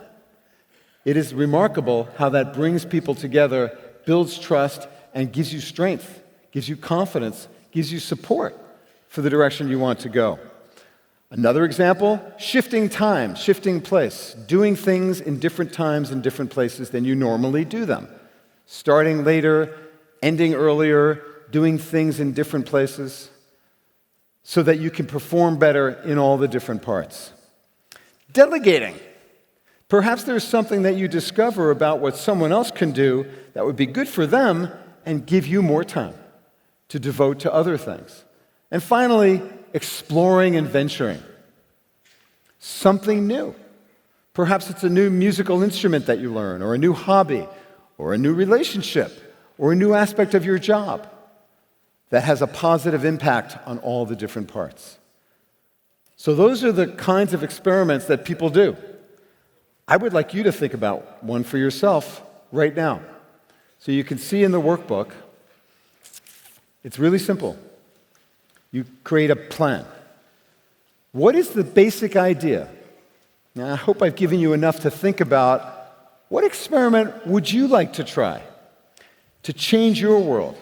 [SPEAKER 1] It is remarkable how that brings people together, builds trust, and gives you strength, gives you confidence, gives you support for the direction you want to go. Another example, shifting time, shifting place, doing things in different times and different places than you normally do them. Starting later, ending earlier, doing things in different places so that you can perform better in all the different parts. Delegating. Perhaps there's something that you discover about what someone else can do that would be good for them and give you more time to devote to other things. And finally, exploring and venturing. Something new. Perhaps it's a new musical instrument that you learn, or a new hobby, or a new relationship, or a new aspect of your job that has a positive impact on all the different parts. So those are the kinds of experiments that people do. I would like you to think about one for yourself right now. So you can see in the workbook, it's really simple. You create a plan. What is the basic idea? Now, I hope I've given you enough to think about what experiment would you like to try to change your world,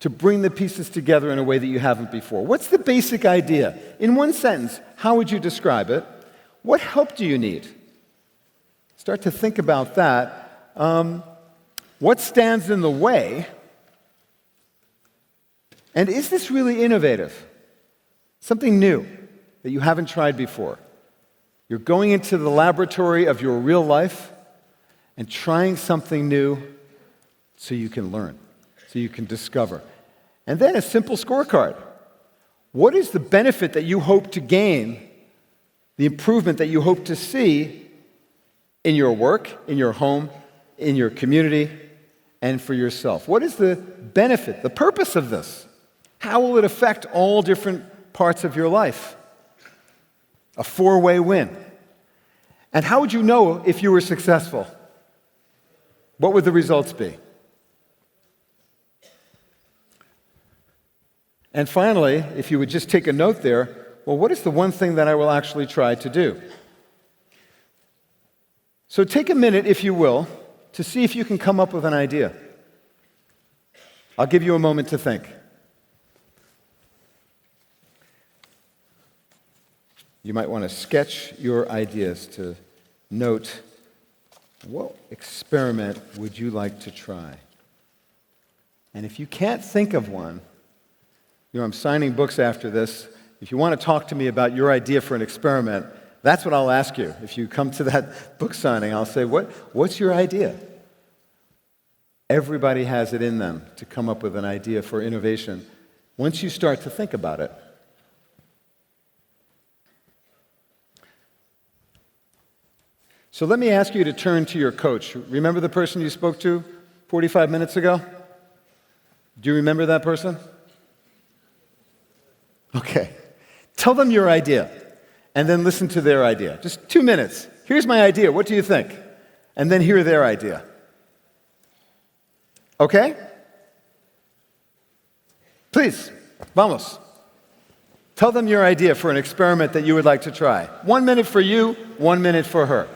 [SPEAKER 1] to bring the pieces together in a way that you haven't before. What's the basic idea? In one sentence, how would you describe it? What help do you need? Start to think about that. What stands in the way? And is this really innovative? Something new that you haven't tried before. You're going into the laboratory of your real life and trying something new so you can learn, so you can discover. And then a simple scorecard. What is the benefit that you hope to gain, the improvement that you hope to see in your work, in your home, in your community, and for yourself? What is the benefit, the purpose of this? How will it affect all different parts of your life? A four-way win. And how would you know if you were successful? What would the results be? And finally, if you would just take a note there, well, what is the one thing that I will actually try to do? So take a minute, if you will, to see if you can come up with an idea. I'll give you a moment to think. You might want to sketch your ideas to note, what experiment would you like to try? And if you can't think of one, I'm signing books after this. If you want to talk to me about your idea for an experiment, that's what I'll ask you. If you come to that book signing, I'll say, what's your idea? Everybody has it in them to come up with an idea for innovation once you start to think about it. So let me ask you to turn to your coach. Remember the person you spoke to 45 minutes ago? Do you remember that person? Okay. Tell them your idea, and then listen to their idea. Just 2 minutes. Here's my idea. What do you think? And then hear their idea. Okay? Please, vamos. Tell them your idea for an experiment that you would like to try. 1 minute for you, 1 minute for her.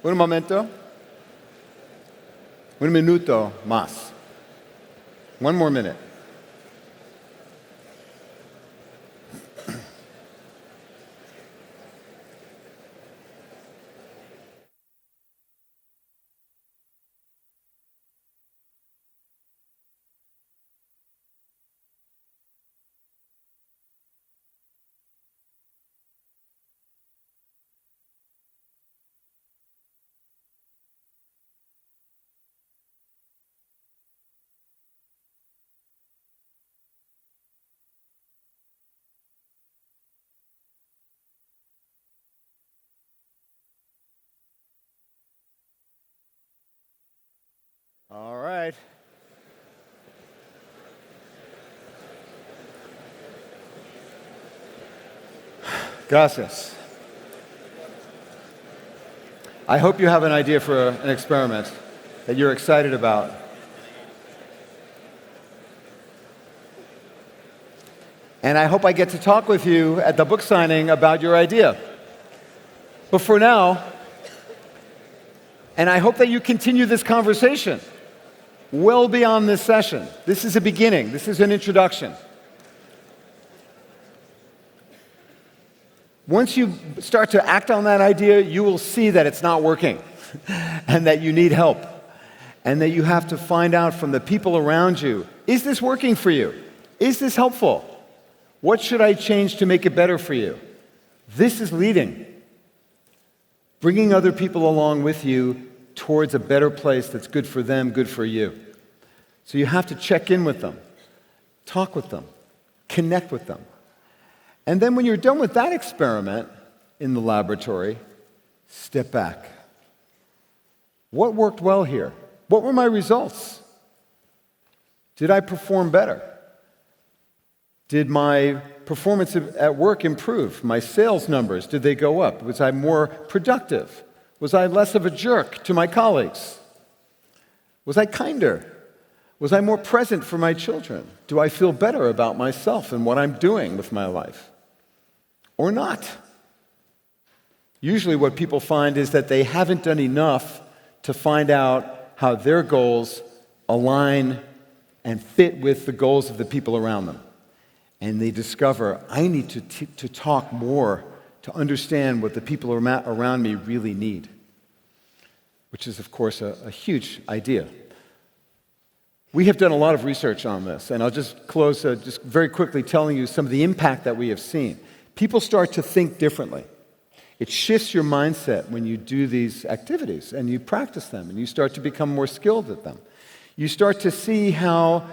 [SPEAKER 1] Un momento. Un minuto más. 1 more minute. All right. Gracias. I hope you have an idea for an experiment that you're excited about. And I hope I get to talk with you at the book signing about your idea. But for now, and I hope that you continue this conversation well beyond this session. This is a beginning. This is an introduction. Once you start to act on that idea, you will see that it's not working and that you need help and that you have to find out from the people around you, is this working for you? Is this helpful? What should I change to make it better for you? This is leading. Bringing other people along with you towards a better place that's good for them, good for you. So you have to check in with them, talk with them, connect with them. And then when you're done with that experiment in the laboratory, step back. What worked well here? What were my results? Did I perform better? Did my performance at work improve? My sales numbers, did they go up? Was I more productive? Was I less of a jerk to my colleagues? Was I kinder? Was I more present for my children? Do I feel better about myself and what I'm doing with my life? Or not? Usually what people find is that they haven't done enough to find out how their goals align and fit with the goals of the people around them. And they discover, I need to talk more to understand what the people around me really need, which is, of course, a huge idea. We have done a lot of research on this, and I'll just close just very quickly telling you some of the impact that we have seen. People start to think differently. It shifts your mindset when you do these activities and you practice them and you start to become more skilled at them. You start to see how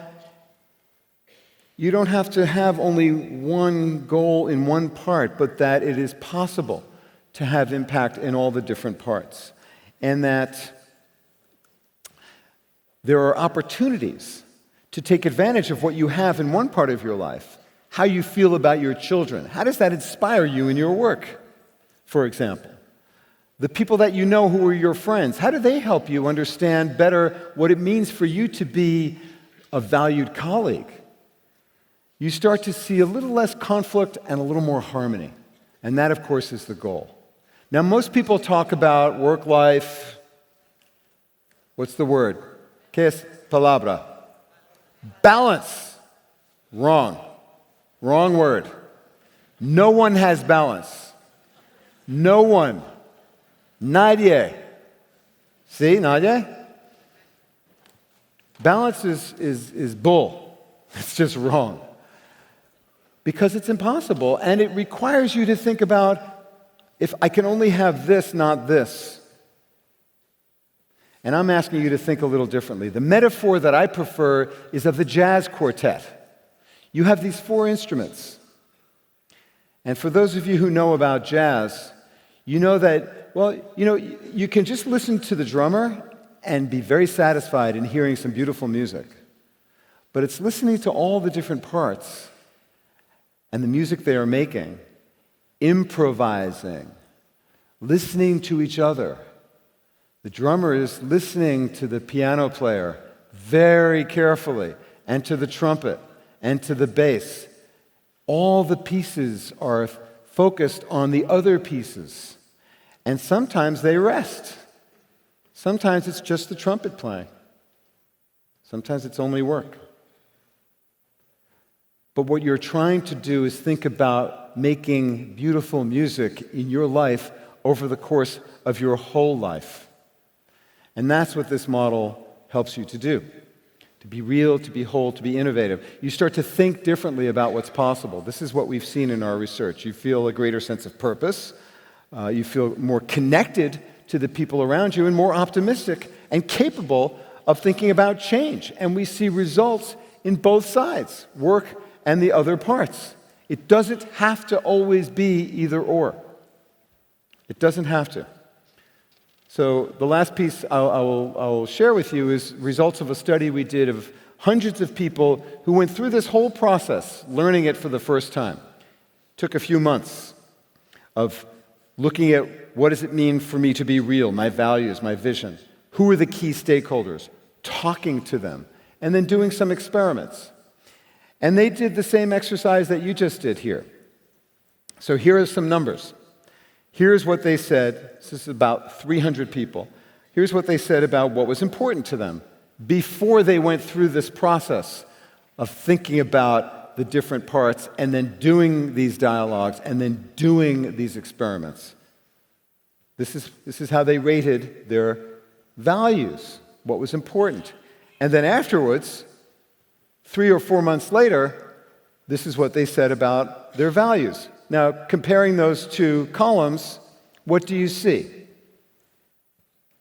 [SPEAKER 1] you don't have to have only one goal in one part, but that it is possible to have impact in all the different parts. And that there are opportunities to take advantage of what you have in one part of your life. How you feel about your children. How does that inspire you in your work, for example? The people that you know who are your friends, how do they help you understand better what it means for you to be a valued colleague? You start to see a little less conflict and a little more harmony. And that, of course, is the goal. Now, most people talk about work-life, what's the word? ¿Qué es palabra? Balance. Wrong. Wrong word. No one has balance. No one. Nadie. See, nadie? Balance is bull. It's just wrong. Because it's impossible, and it requires you to think about, if I can only have this, not this. And I'm asking you to think a little differently. The metaphor that I prefer is of the jazz quartet. You have these 4 instruments. And for those of you who know about jazz, you know that, well, you can just listen to the drummer and be very satisfied in hearing some beautiful music. But it's listening to all the different parts and the music they are making, improvising, listening to each other. The drummer is listening to the piano player very carefully, and to the trumpet, and to the bass. All the pieces are focused on the other pieces. And sometimes they rest. Sometimes it's just the trumpet playing. Sometimes it's only work. But what you're trying to do is think about making beautiful music in your life over the course of your whole life. And that's what this model helps you to do. To be real, to be whole, to be innovative. You start to think differently about what's possible. This is what we've seen in our research. You feel a greater sense of purpose. You feel more connected to the people around you and more optimistic and capable of thinking about change. And we see results in both sides, work and the other parts. It doesn't have to always be either or. It doesn't have to. So the last piece I'll share with you is results of a study we did of hundreds of people who went through this whole process, learning it for the first time. It took a few months of looking at what does it mean for me to be real, my values, my vision. Who are the key stakeholders? Talking to them, and then doing some experiments. And they did the same exercise that you just did here. So here are some numbers. Here's what they said. This is about 300 people. Here's what they said about what was important to them before they went through this process of thinking about the different parts and then doing these dialogues and then doing these experiments. This is how they rated their values, what was important. And then afterwards, 3 or 4 months later, this is what they said about their values. Now, comparing those 2 columns, what do you see?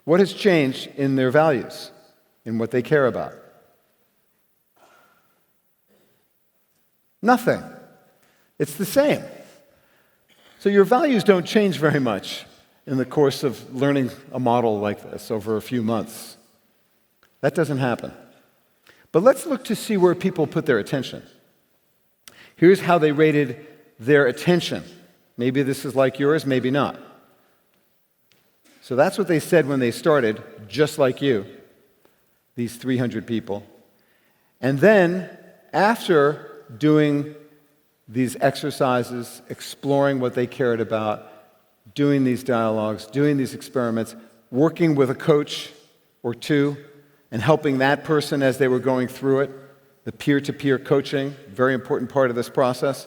[SPEAKER 1] What has changed in their values, in what they care about? Nothing. It's the same. So your values don't change very much in the course of learning a model like this over a few months. That doesn't happen. But let's look to see where people put their attention. Here's how they rated their attention. Maybe this is like yours, maybe not. So that's what they said when they started, just like you, these 300 people. And then, after doing these exercises, exploring what they cared about, doing these dialogues, doing these experiments, working with a coach or two, and helping that person as they were going through it, the peer-to-peer coaching, very important part of this process.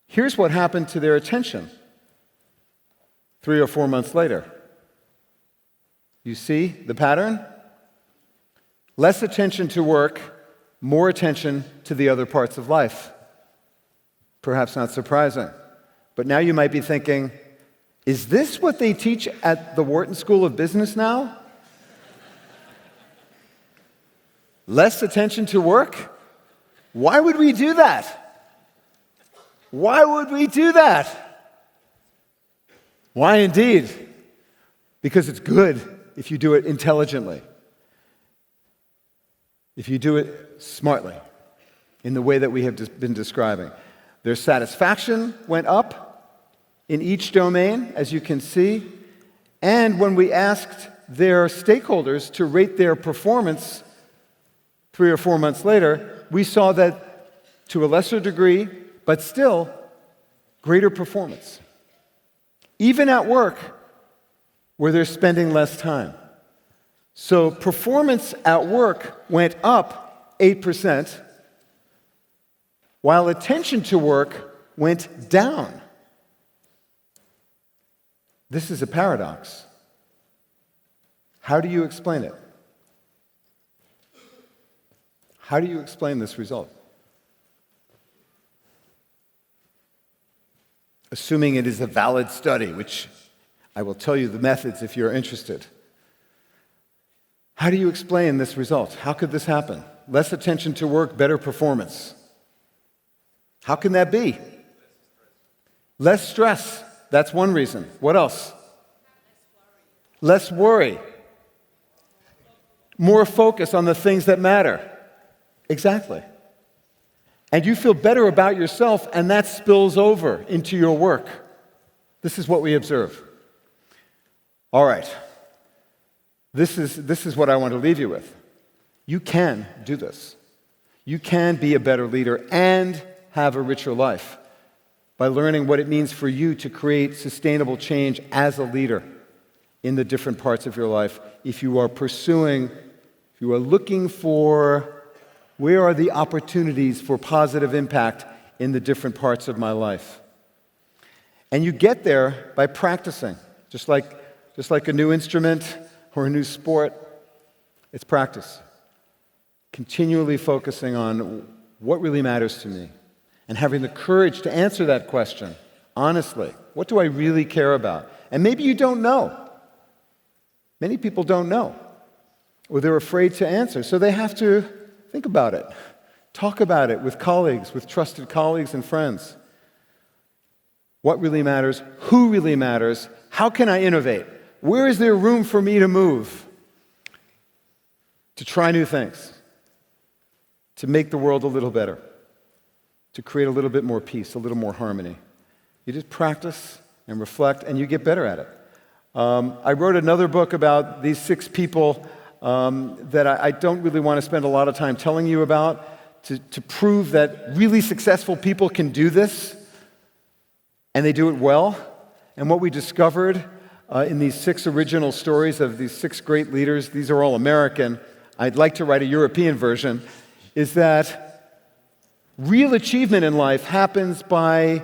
[SPEAKER 1] Here's what happened to their attention 3 or 4 months later. You see the pattern? Less attention to work, more attention to the other parts of life. Perhaps not surprising. But now you might be thinking, is this what they teach at the Wharton School of Business now? Less attention to work? Why would we do that? Why would we do that? Why indeed? Because it's good if you do it intelligently, if you do it smartly, in the way that we have been describing. Their satisfaction went up in each domain, as you can see, and when we asked their stakeholders to rate their performance 3 or 4 months later, we saw that to a lesser degree, but still, greater performance. Even at work, where they're spending less time. So performance at work went up 8%, while attention to work went down. This is a paradox. How do you explain it? How do you explain this result? Assuming it is a valid study, which I will tell you the methods if you're interested. How do you explain this result? How could this happen? Less attention to work, better performance. How can that be? Less stress. That's one reason. What else? Less worry. More focus on the things that matter. Exactly. And you feel better about yourself, and that spills over into your work. This is what we observe. All right. This is what I want to leave you with. You can do this. You can be a better leader and have a richer life by learning what it means for you to create sustainable change as a leader in the different parts of your life. If you are looking for where are the opportunities for positive impact in the different parts of my life. And you get there by practicing, just like a new instrument or a new sport. It's practice. Continually focusing on what really matters to me and having the courage to answer that question honestly. What do I really care about? And maybe you don't know. Many people don't know, or they're afraid to answer, so they have to think about it. Talk about it with colleagues, with trusted colleagues and friends. What really matters? Who really matters? How can I innovate? Where is there room for me to move? To try new things. To make the world a little better. To create a little bit more peace, a little more harmony. You just practice and reflect, and you get better at it. I wrote another book about these 6 people that I don't really want to spend a lot of time telling you about, to prove that really successful people can do this, and they do it well. And what we discovered in these 6 original stories of these 6 great leaders, these are all American, I'd like to write a European version, is that real achievement in life happens by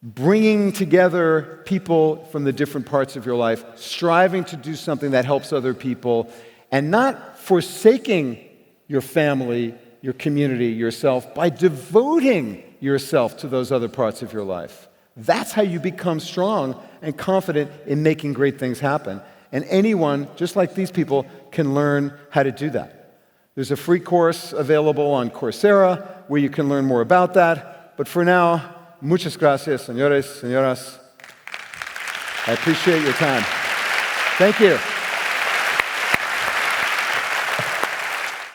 [SPEAKER 1] bringing together people from the different parts of your life, striving to do something that helps other people, and not forsaking your family, your community, yourself, by devoting yourself to those other parts of your life. That's how you become strong and confident in making great things happen. And anyone, just like these people, can learn how to do that. There's a free course available on Coursera where you can learn more about that. But for now, muchas gracias, señores, señoras. I appreciate your time. Thank you.